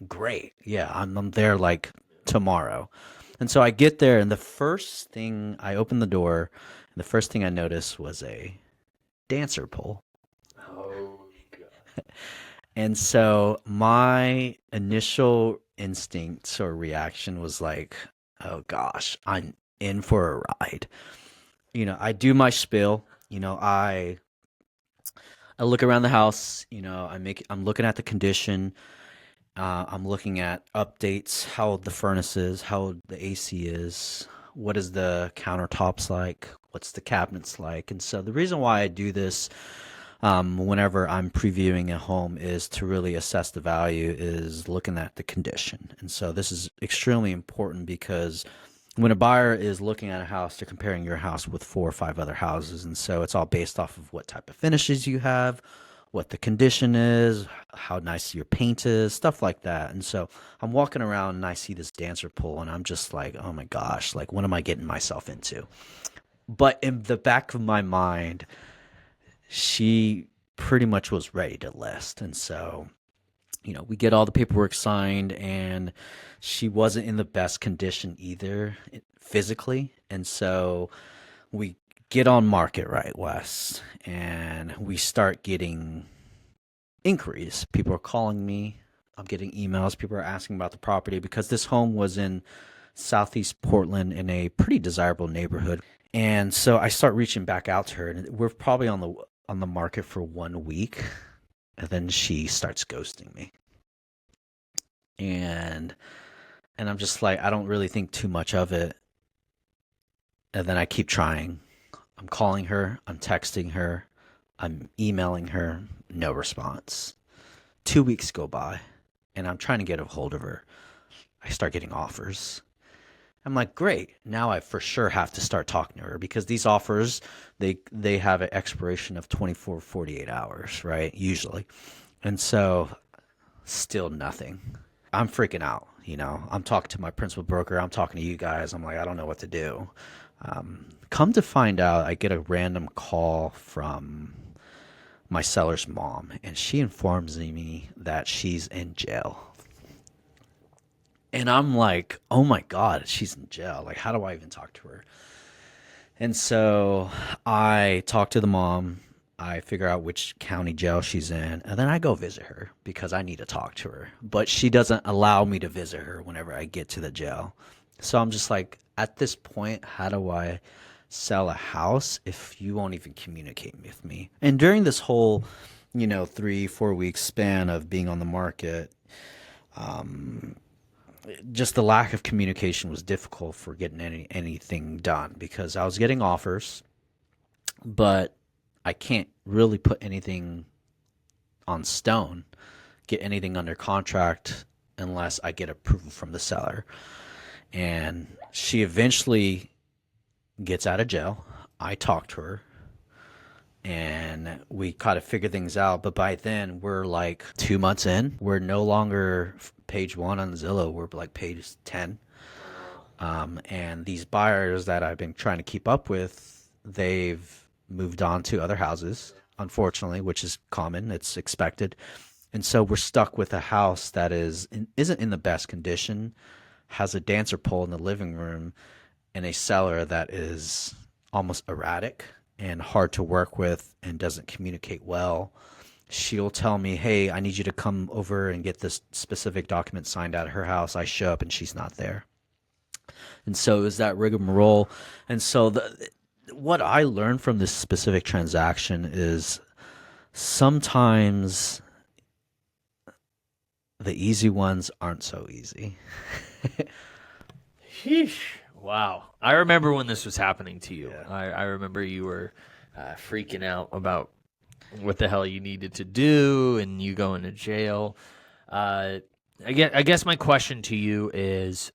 great. Yeah, I'm there like tomorrow. And so I get there, and the first thing, I open the door, and the first thing I noticed was a dancer pole. Oh, God. And so my initial instinct or reaction was like, oh gosh, I'm in for a ride. I do my spiel. I look around the house. I'm looking at the condition. I'm looking at updates, how the furnace is, how the AC is, what is the countertops like, what's the cabinets like. And so the reason why I do this whenever I'm previewing a home is to really assess the value, is looking at the condition. And so this is extremely important, because when a buyer is looking at a house, they're comparing your house with 4 or 5 other houses. And so it's all based off of what type of finishes you have, what the condition is, how nice your paint is, stuff like that. And so I'm walking around and I see this dancer pole, and I'm just like, oh my gosh, like, what am I getting myself into? But in the back of my mind, she pretty much was ready to list. And so, we get all the paperwork signed, and she wasn't in the best condition either physically. And so we get on market, right, Wes, and we start getting inquiries. People are calling me. I'm getting emails. People are asking about the property, because this home was in Southeast Portland in a pretty desirable neighborhood. And so I start reaching back out to her, and we're probably on the market for 1 week, and then she starts ghosting me. And I'm just like, I don't really think too much of it. And then I keep trying. I'm calling her, I'm texting her, I'm emailing her, no response. 2 weeks go by, and I'm trying to get a hold of her. I start getting offers. I'm like, great. Now I for sure have to start talking to her because these offers, they have an expiration of 24, 48 hours, right? Usually. And so still nothing. I'm freaking out, you know. I'm talking to my principal broker, I'm talking to you guys. I'm like, I don't know what to do. Come to find out, I get a random call from my seller's mom, and she informs me that she's in jail. And I'm like, oh my God, she's in jail. Like, how do I even talk to her? And so I talk to the mom. I figure out which county jail she's in, and then I go visit her because I need to talk to her. But she doesn't allow me to visit her whenever I get to the jail. So I'm just like, at this point, how do I sell a house if you won't even communicate with me? And during this whole, 3, 4 week span of being on the market, just the lack of communication was difficult for getting anything done because I was getting offers, but I can't really put anything on stone, get anything under contract unless I get approval from the seller. And she eventually gets out of jail. I talk to her and we kind of figure things out. But by then, we're like 2 months in. We're no longer page 1 on Zillow. We're like page 10. And these buyers that I've been trying to keep up with, they've moved on to other houses, unfortunately, which is common. It's expected. And so we're stuck with a house that isn't in the best condition, has a dancer pole in the living room, and a seller that is almost erratic and hard to work with and doesn't communicate well. She'll tell me, hey, I need you to come over and get this specific document signed out of her house. I show up and she's not there. And so it was that rigmarole. And so what I learned from this specific transaction is sometimes the easy ones aren't so easy. Sheesh. Wow. I remember when this was happening to you. Yeah. I remember you were freaking out about what the hell you needed to do and you going to jail. I guess my question to you is,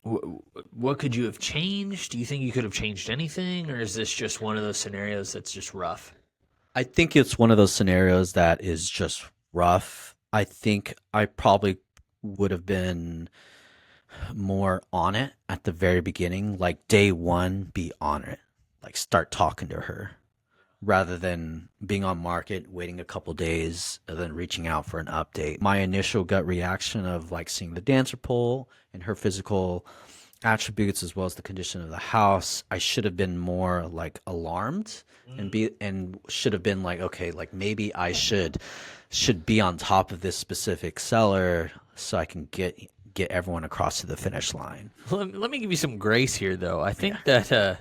what could you have changed? Do you think you could have changed anything? Or is this just one of those scenarios that's just rough? I think it's one of those scenarios that is just rough. I think I probably would have been more on it at the very beginning, like day one, be on it, like start talking to her rather than being on market, waiting a couple days, and then reaching out for an update. My initial gut reaction of like seeing the dancer pole and her physical attributes as well as the condition of the house, I should have been more like alarmed and should have been like, okay, like maybe I should be on top of this specific seller so I can get everyone across to the finish line. Let me give you some grace here, though. I think that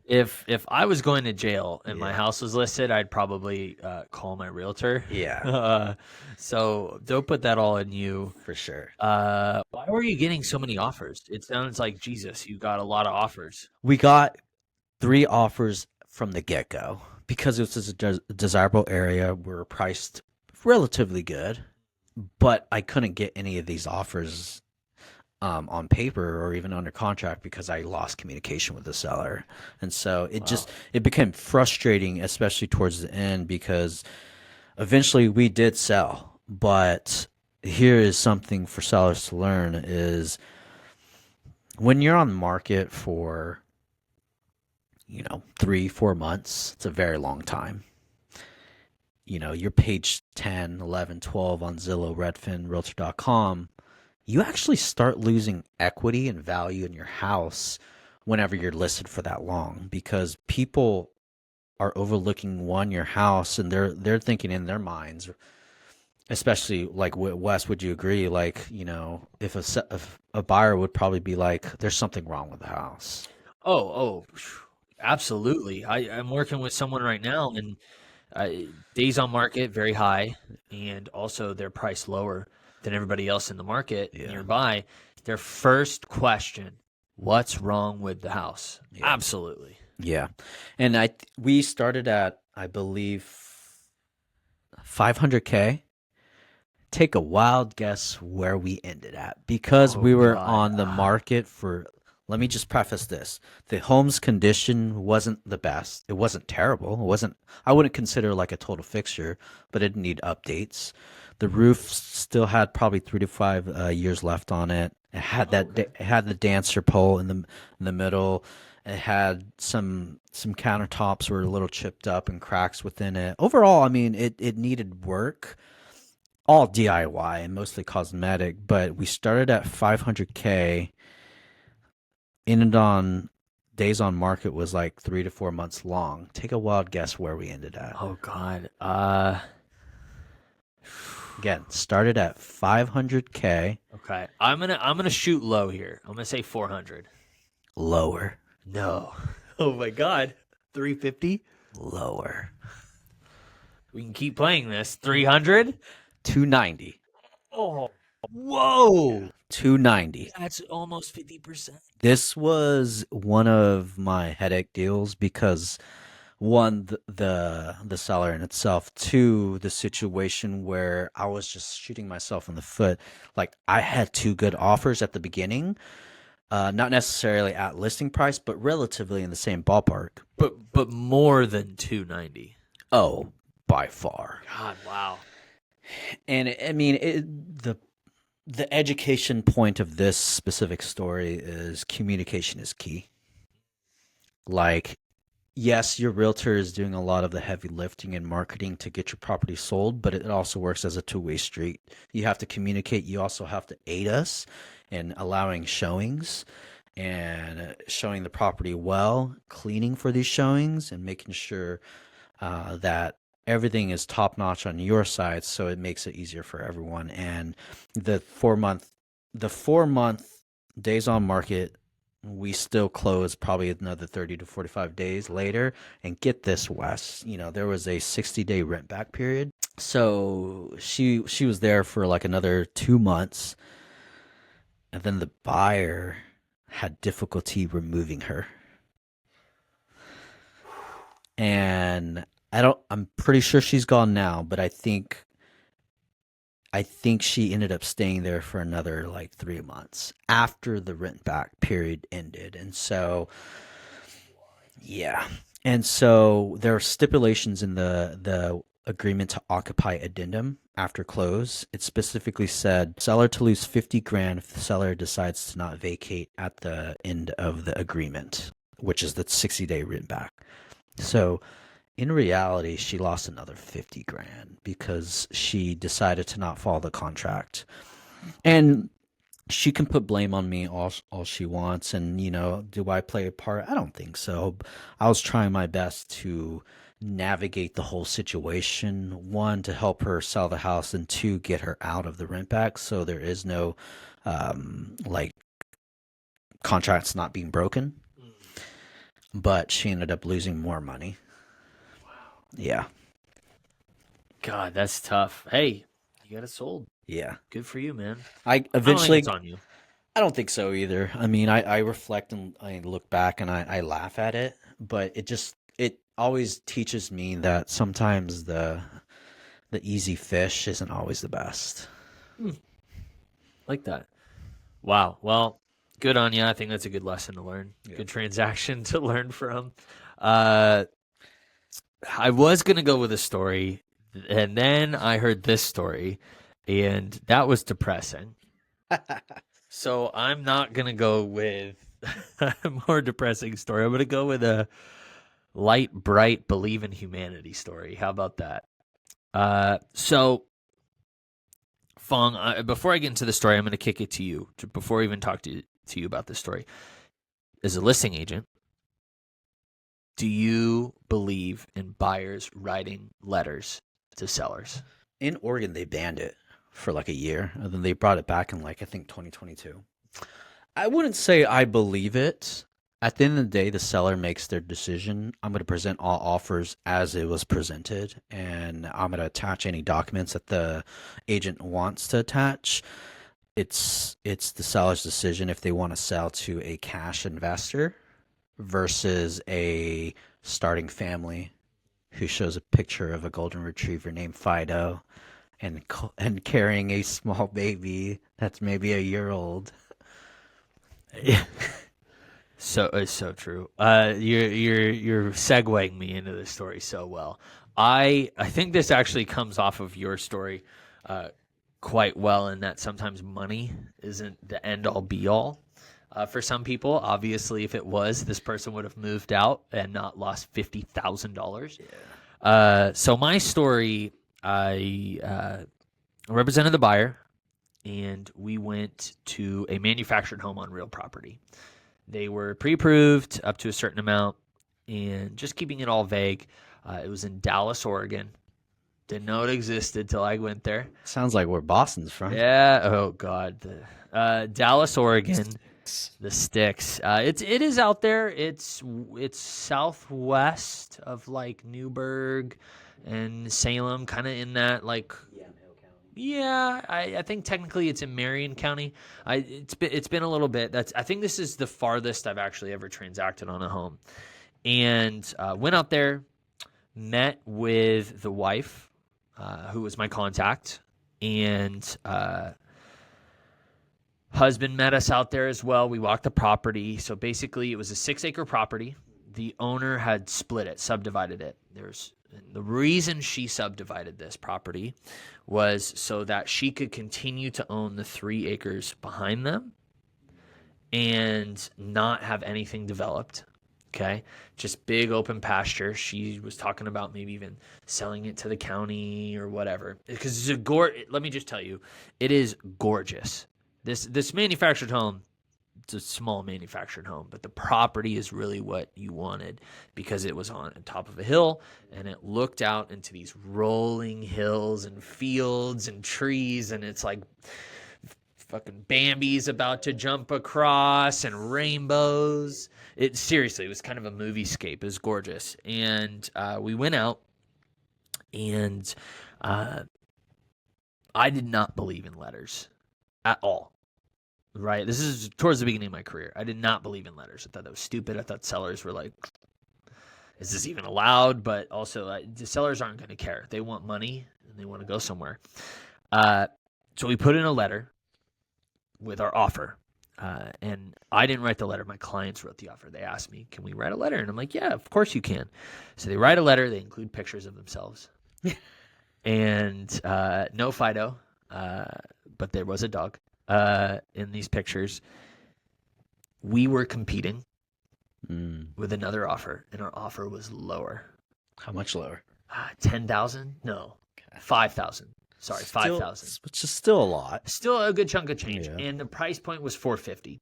if I was going to jail and my house was listed, I'd probably call my realtor. Yeah, So don't put that all in you. for sure. Why were you getting so many offers? It sounds like, Jesus, you got a lot of offers. We got 3 offers from the get-go because it was a desirable area. We were priced relatively good, but I couldn't get any of these offers on paper or even under contract because I lost communication with the seller. And so it became frustrating, especially towards the end, because eventually we did sell. But here is something for sellers to learn is when you're on the market for 3-4 months, it's a very long time. You're page 10, 11, 12 on Zillow, Redfin, Realtor.com. You actually start losing equity and value in your house whenever you're listed for that long because people are overlooking your house and they're thinking in their minds, especially like Wes, would you agree? Like, if a buyer would probably be like, there's something wrong with the house. Oh, absolutely. I'm working with someone right now, and days on market very high, and also their price lower than everybody else in the market nearby. Their first question, what's wrong with the house? Yeah. Absolutely. Yeah. And we started at, I believe, 500K Take a wild guess where we ended at because Oh we were God. on the market for. Let me just preface this. The home's condition wasn't the best. It wasn't terrible. It wasn't, I wouldn't consider like a total fixture, but it needed updates. The roof still had probably 3 to 5 years left on it. It had Oh, that okay. it had the dancer pole in the middle. It had some countertops were a little chipped up and cracks within it. Overall, I mean, it needed work, all DIY and mostly cosmetic, but we started at 500K. Ended on days on market was like 3 to 4 months long. Take a wild guess where we ended at. Oh God. Again, started at 500K. Okay. I'm gonna shoot low here. I'm gonna say 400. Lower. No. Oh my God. 350. Lower. We can keep playing this. 300. 290. Oh. Whoa. 290. That's almost 50%. This was one of my headache deals because one, the seller in itself, two, the situation where I was just shooting myself in the foot. Like I had two good offers at the beginning, not necessarily at listing price, but relatively in the same ballpark. But more than 290. Oh, by far. God, wow. And I mean, the education point of this specific story is communication is key. Like, yes, your realtor is doing a lot of the heavy lifting and marketing to get your property sold, but it also works as a two-way street. You have to communicate. You also have to aid us in allowing showings and showing the property well, cleaning for these showings, and making sure that everything is top notch on your side, so it makes it easier for everyone. And the 4 month, the 4 month days on market, we still close probably another 30 to 45 days later. And get this, Wes, there was a 60-day rent back period. So she was there for like another 2 months, and then the buyer had difficulty removing her. And I'm pretty sure she's gone now, but I think she ended up staying there for another like 3 months after the rent back period ended. And so, yeah. And so there are stipulations in the agreement to occupy addendum after close. It specifically said seller to lose 50 grand if the seller decides to not vacate at the end of the agreement, which is the 60-day rent back. So in reality, she lost another 50 grand because she decided to not follow the contract. And she can put blame on me all she wants. And, do I play a part? I don't think so. I was trying my best to navigate the whole situation. One, to help her sell the house, and two, get her out of the rent back. So there is no, like, contracts not being broken. But she ended up losing more money. Yeah. God, that's tough. Hey, you got it sold. Yeah. Good for you, man. I I don't think eventually, it's on you. I don't think so either. I mean, I reflect and I look back and I laugh at it, but it always teaches me that sometimes the easy fish isn't always the best. Like that. Wow. Well, good on you. I think that's a good lesson to learn. Yeah. Good transaction to learn from. I was going to go with a story, and then I heard this story, and that was depressing. So I'm not going to go with a more depressing story. I'm going to go with a light, bright, believe in humanity story. How about that? So, Fong, before I get into the story, I'm going to kick it to you. Before I even talk to you about this story, as a listing agent, do you believe in buyers writing letters to sellers? In Oregon, they banned it for like a year, and then they brought it back in like I think 2022. I wouldn't say I believe it. At the end of the day, the seller makes their decision. I'm going to present all offers as it was presented, and I'm going to attach any documents that the agent wants to attach. It's the seller's decision if they want to sell to a cash investor versus a starting family who shows a picture of a golden retriever named Fido and carrying a small baby that's maybe a year old. Yeah. So it's so true. You're segueing me into this story so well. I think this actually comes off of your story uh, quite well in that sometimes money isn't the end all be all. For some people, obviously, if it was, this person would have moved out and not lost $50,000. So my story, I represented the buyer, and we went to a manufactured home on real property. They were pre-approved up to a certain amount, and just keeping it all vague, it was in Dallas, Oregon. Didn't know it existed till I went there. Sounds like where Boston's from. Yeah. Oh God. Dallas, Oregon. The sticks. It is out there. It's southwest of like Newburgh and Salem, kind of in that like. Yeah, I think technically it's in Marion County. It's been a little bit. I think this is the farthest I've actually ever transacted on a home, and went out there, met with the wife, who was my contact, and husband met us out there as well. We walked the property. So basically, it was a 6-acre property. The owner had split it, subdivided it. The reason she subdivided this property was so that she could continue to own the 3 acres behind them and not have anything developed. Okay. Just big open pasture. She was talking about maybe even selling it to the county or whatever. Because let me just tell you, it is gorgeous. This manufactured home, it's a small manufactured home, but the property is really what you wanted because it was on top of a hill and it looked out into these rolling hills and fields and trees, and it's like fucking Bambi's about to jump across and rainbows. It seriously, it was kind of a movie scape. It was gorgeous. And we went out, and I did not believe in letters at all. Right. This is towards the beginning of my career. I did not believe in letters. I thought that was stupid. I thought sellers were like, is this even allowed? But also, the sellers aren't going to care. They want money and they want to go somewhere. So we put in a letter with our offer. And I didn't write the letter. My clients wrote the offer. They asked me, can we write a letter? And I'm like, yeah, of course you can. So they write a letter. They include pictures of themselves. And no Fido, but there was a dog. In these pictures, we were competing with another offer, and our offer was lower. How much lower? 10,000? No, okay. 5,000. Sorry, 5,000. Which is still a lot. Still a good chunk of change, Yeah. and the price point was 450.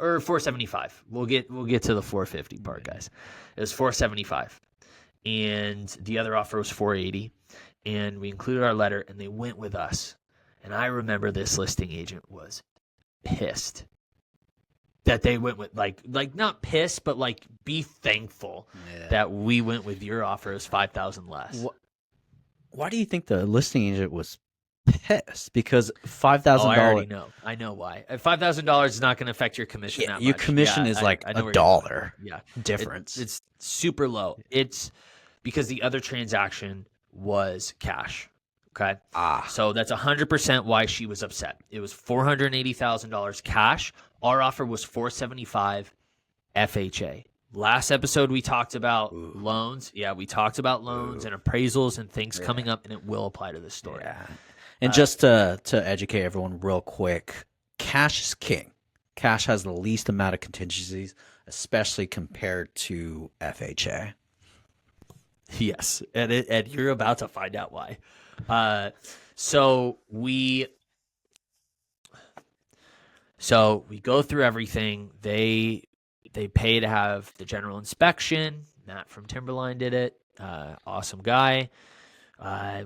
Or 475. We'll get to the 450 part, guys. It was 475, and the other offer was 480, and we included our letter, and they went with us. And I remember this listing agent was pissed that they went with like not pissed, but like be thankful that we went with your offer as 5,000 less. Why do you think the listing agent was pissed? Because $5,000. I already know. I know why. $5,000 is not going to affect your commission that much. Your commission is like $1. Yeah, difference. It's super low. It's because the other transaction was cash. Okay. So that's 100% why she was upset. It was $480,000 cash. Our offer was $475 FHA. Last episode we talked about loans. Yeah, we talked about loans and appraisals and things coming up, and it will apply to this story. Yeah. And just to educate everyone real quick, cash is king. Cash has the least amount of contingencies, especially compared to FHA. Yes, and you're about to find out why. So we go through everything. They pay to have the general inspection. Matt from Timberline did it. Awesome guy.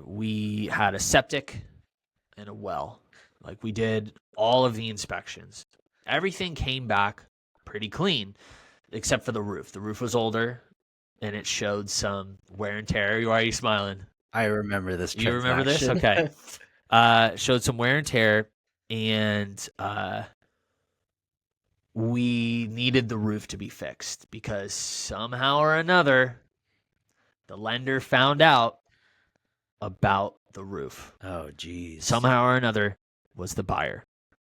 We had a septic and a well. Like, we did all of the inspections. Everything came back pretty clean, except for the roof. The roof was older, and it showed some wear and tear. Why are you smiling? I remember this transaction. You remember this? Okay. Showed some wear and tear, and we needed the roof to be fixed because somehow or another, the lender found out about the roof. Oh, geez. Somehow or another was the buyer.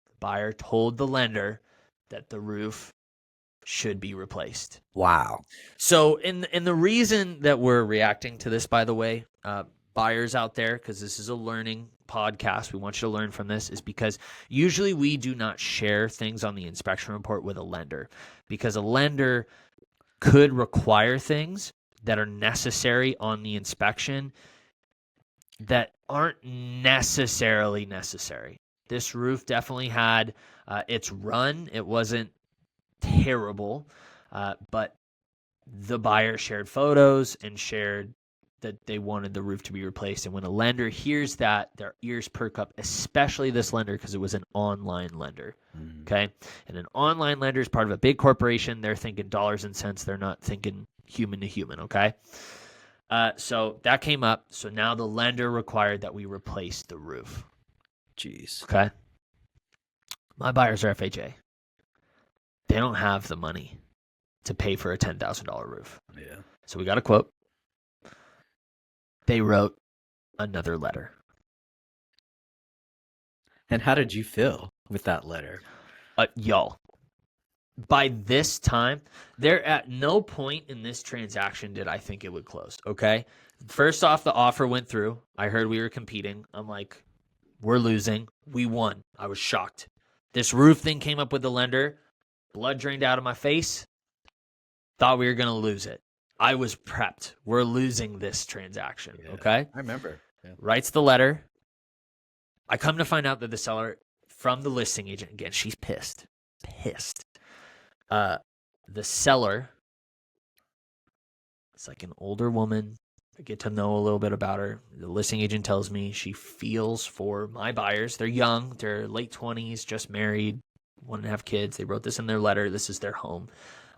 The buyer told the lender that the roof should be replaced. Wow. So, in the reason that we're reacting to this, by the way, buyers out there, because this is a learning podcast, we want you to learn from this, is because usually we do not share things on the inspection report with a lender, because a lender could require things that are necessary on the inspection that aren't necessarily necessary. This roof definitely had its run. It wasn't terrible, but the buyer shared photos and shared that they wanted the roof to be replaced. And when a lender hears that, their ears perk up, especially this lender, because it was an online lender. Okay. And an online lender is part of a big corporation. They're thinking dollars and cents. They're not thinking human to human. Okay. So that came up. So now the lender required that we replace the roof. Jeez. Okay. My buyers are FHA. They don't have the money to pay for a $10,000 roof. Yeah. So we got a quote. They wrote another letter. And how did you feel with that letter? Y'all, by this time, there at no point in this transaction did I think it would close, okay? First off, the offer went through. I heard we were competing. I'm like, we're losing. We won. I was shocked. This roof thing came up with the lender. Blood drained out of my face. Thought we were going to lose it. I was prepped. We're losing this transaction, okay? I remember. Yeah. Writes the letter. I come to find out that the seller from the listing agent, again, she's pissed. The seller, it's like an older woman. I get to know a little bit about her. The listing agent tells me she feels for my buyers. They're young. They're late 20s, just married, want to have kids. They wrote this in their letter. This is their home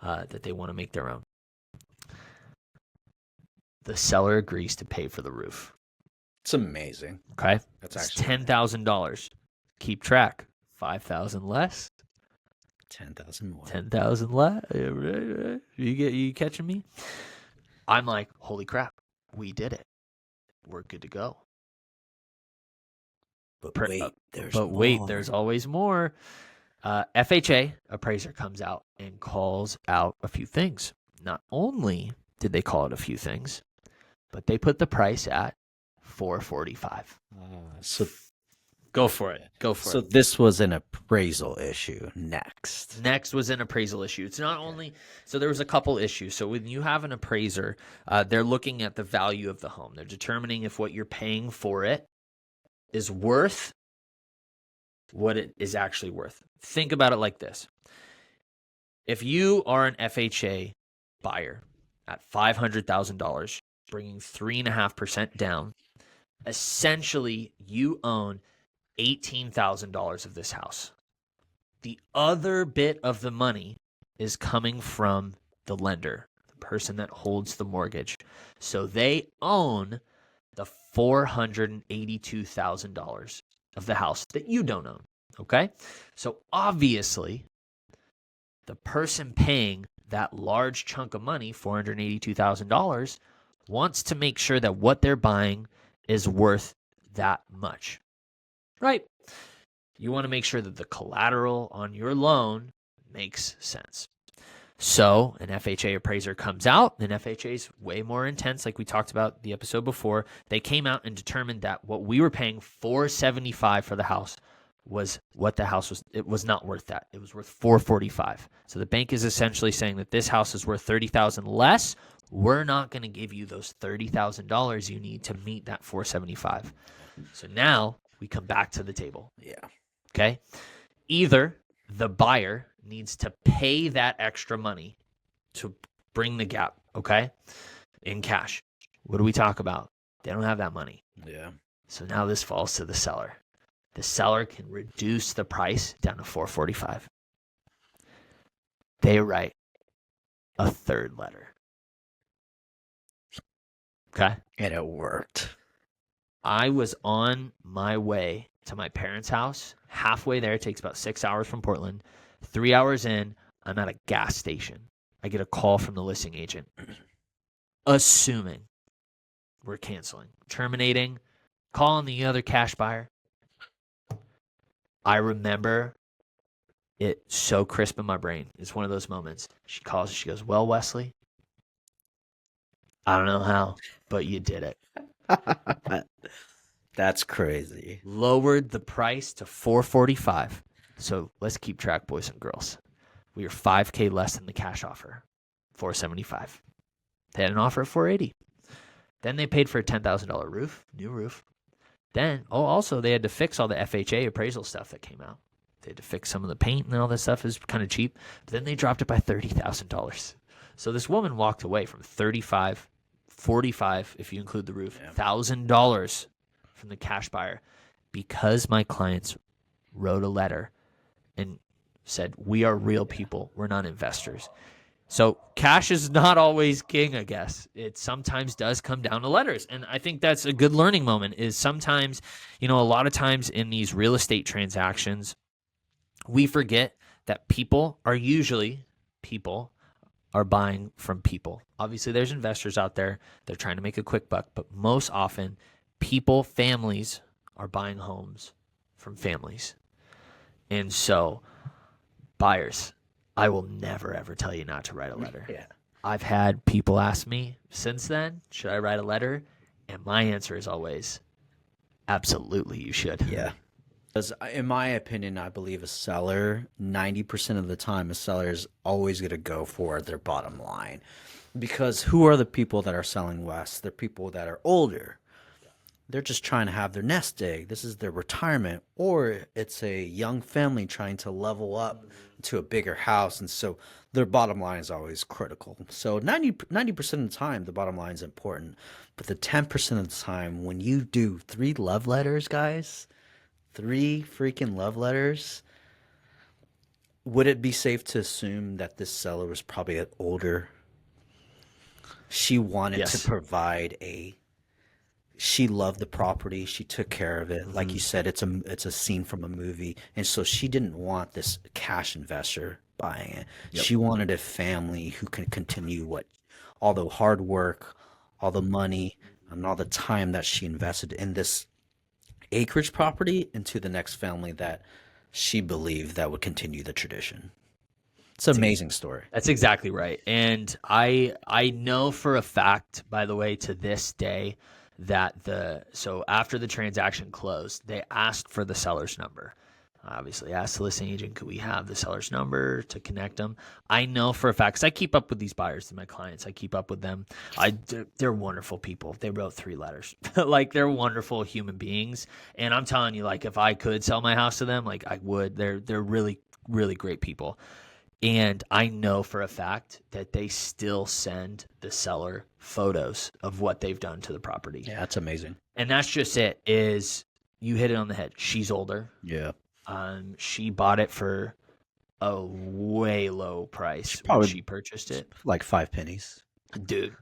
that they want to make their own. The seller agrees to pay for the roof. It's amazing. Okay? That's It's actually $10,000. Keep track. 5,000 less. 10,000 more. 10,000 less. You catching me? I'm like, holy crap. We did it. We're good to go. But wait, there's always more. FHA appraiser comes out and calls out a few things. Not only did they call it a few things, but they put the price at $445. So Go for it. So this was an appraisal issue next. Next was an appraisal issue. It's not only, so there was a couple issues. So when you have an appraiser, they're looking at the value of the home. They're determining if what you're paying for it is worth what it is actually worth. Think about it like this. If you are an FHA buyer at $500,000, bringing 3.5% down, essentially you own $18,000 of this house. The other bit of the money is coming from the lender, the person that holds the mortgage. So they own the $482,000 of the house that you don't own. Okay? So obviously, the person paying that large chunk of money, $482,000, wants to make sure that what they're buying is worth that much. Right? You want to make sure that the collateral on your loan makes sense. So an FHA appraiser comes out, and FHA is way more intense, like we talked about the episode before. They came out and determined that what we were paying $475 for the house was what the house was. It was not worth that. It was worth $445. So the bank is essentially saying that this house is worth $30,000 less. We're not going to give you those $30,000 you need to meet that $475. So now we come back to the table. Yeah. Okay. Either the buyer needs to pay that extra money to bring the gap, okay, in cash. What do we talk about? They don't have that money. Yeah. So now this falls to the seller. The seller can reduce the price down to $445. They write a third letter. Okay. And it worked. I was on my way to my parents' house. Halfway there, it takes about 6 hours from Portland. 3 hours in, I'm at a gas station. I get a call from the listing agent, assuming we're canceling, terminating. calling the other cash buyer. I remember it so crisp in my brain. It's one of those moments. She calls, she goes, "Well, Wesley, I don't know how, but you did it." That's crazy. Lowered the price to $445. So let's keep track, boys and girls. We were $5K less than the cash offer, $475. They had an offer at $480. Then they paid for a $10,000 roof, new roof. Then, also they had to fix all the FHA appraisal stuff that came out. They had to fix some of the paint and all this stuff is kind of cheap. But then they dropped it by $30,000. So this woman walked away from $35, $45 if you include the roof, $1,000 from the cash buyer because my clients wrote a letter and said, "We are real people. We're not investors." So cash is not always king, I guess. It sometimes does come down to letters. And I think that's a good learning moment is sometimes, a lot of times in these real estate transactions, we forget that people are buying from people. Obviously, there's investors out there. They're trying to make a quick buck. But most often, families are buying homes from families. And so, buyers, I will never, ever tell you not to write a letter. Yeah. I've had people ask me since then, should I write a letter? And my answer is always, absolutely, you should. Yeah. Because in my opinion, I believe a seller, 90% of the time, a seller is always going to go for their bottom line. Because who are the people that are selling West? They're people that are older. They're just trying to have their nest egg. This is their retirement. Or it's a young family trying to level up to a bigger house. And so their bottom line is always critical. So 90% of the time, the bottom line is important. But the 10% of the time, when you do 3 love letters, guys, 3 freaking love letters, would it be safe to assume that this seller was probably an older? She wanted to provide she loved the property. She took care of it. Like you said, it's a scene from a movie. And so she didn't want this cash investor buying it. Yep. She wanted a family who can continue all the hard work, all the money, and all the time that she invested in this acreage property into the next family that she believed that would continue the tradition. It's an amazing story. That's exactly right. And I know for a fact, by the way, to this day, that so after the transaction closed, they asked for the seller's number. Obviously asked the listing agent, could we have the seller's number to connect them? I know for a fact, because I keep up with these buyers, my clients, I keep up with them. They're wonderful people. They wrote 3 letters. Like, they're wonderful human beings. And I'm telling you, like, if I could sell my house to them, like, I would. They're really, really great people. And I know for a fact that they still send the seller photos of what they've done to the property. Yeah, that's amazing. And that's just it, is you hit it on the head. She's older. Yeah. She bought it for a way low price when she purchased it. Like 5 pennies. Dude,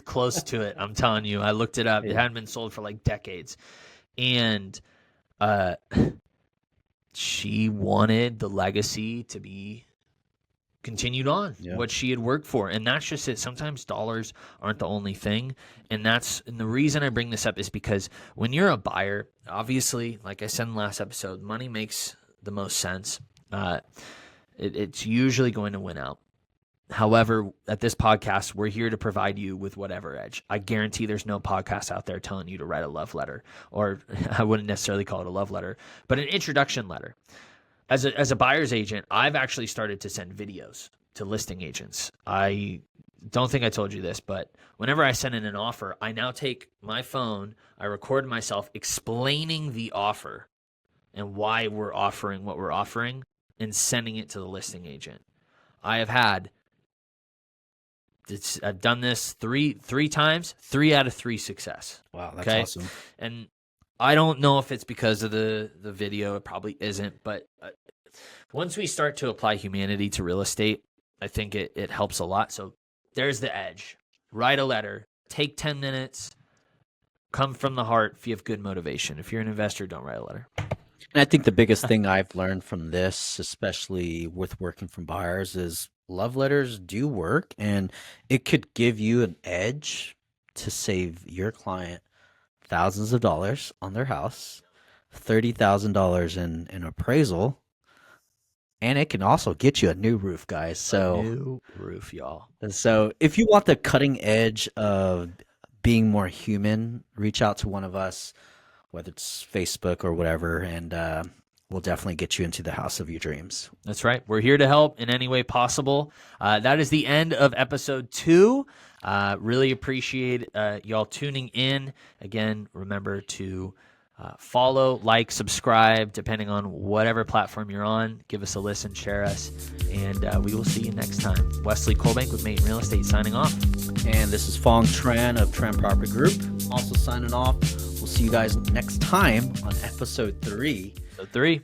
close to it. I'm telling you. I looked it up. It hadn't been sold for like decades. And she wanted the legacy to be continued on, what she had worked for. And that's just it. Sometimes dollars aren't the only thing. And the reason I bring this up is because when you're a buyer, obviously, like I said in the last episode, money makes the most sense. It's usually going to win out. However, at this podcast, we're here to provide you with whatever edge. I guarantee there's no podcast out there telling you to write a love letter, or I wouldn't necessarily call it a love letter, but an introduction letter. As a buyer's agent, I've actually started to send videos to listing agents. I don't think I told you this, but whenever I send in an offer, I now take my phone, I record myself explaining the offer and why we're offering what we're offering and sending it to the listing agent. I've done this three times, 3 out of 3 success. Wow, that's awesome. And I don't know if it's because of the video. It probably isn't. But once we start to apply humanity to real estate, I think it helps a lot. So there's the edge. Write a letter. Take 10 minutes. Come from the heart if you have good motivation. If you're an investor, don't write a letter. And I think the biggest thing I've learned from this, especially with working from buyers, is love letters do work. And it could give you an edge to save your client thousands of dollars on their house, $30,000 in appraisal, and it can also get you a new roof, guys. New roof, y'all. So if you want the cutting edge of being more human, reach out to one of us, whether it's Facebook or whatever, and we'll definitely get you into the house of your dreams. That's right. We're here to help in any way possible. That is the end of episode 2. Really appreciate y'all tuning in. Again, remember to follow, like, subscribe, depending on whatever platform you're on. Give us a listen, share us, and we will see you next time. Wesley Colbank with Mate Real Estate signing off. And this is Fong Tran of Tran Property Group, also signing off. We'll see you guys next time on episode 3. So 3.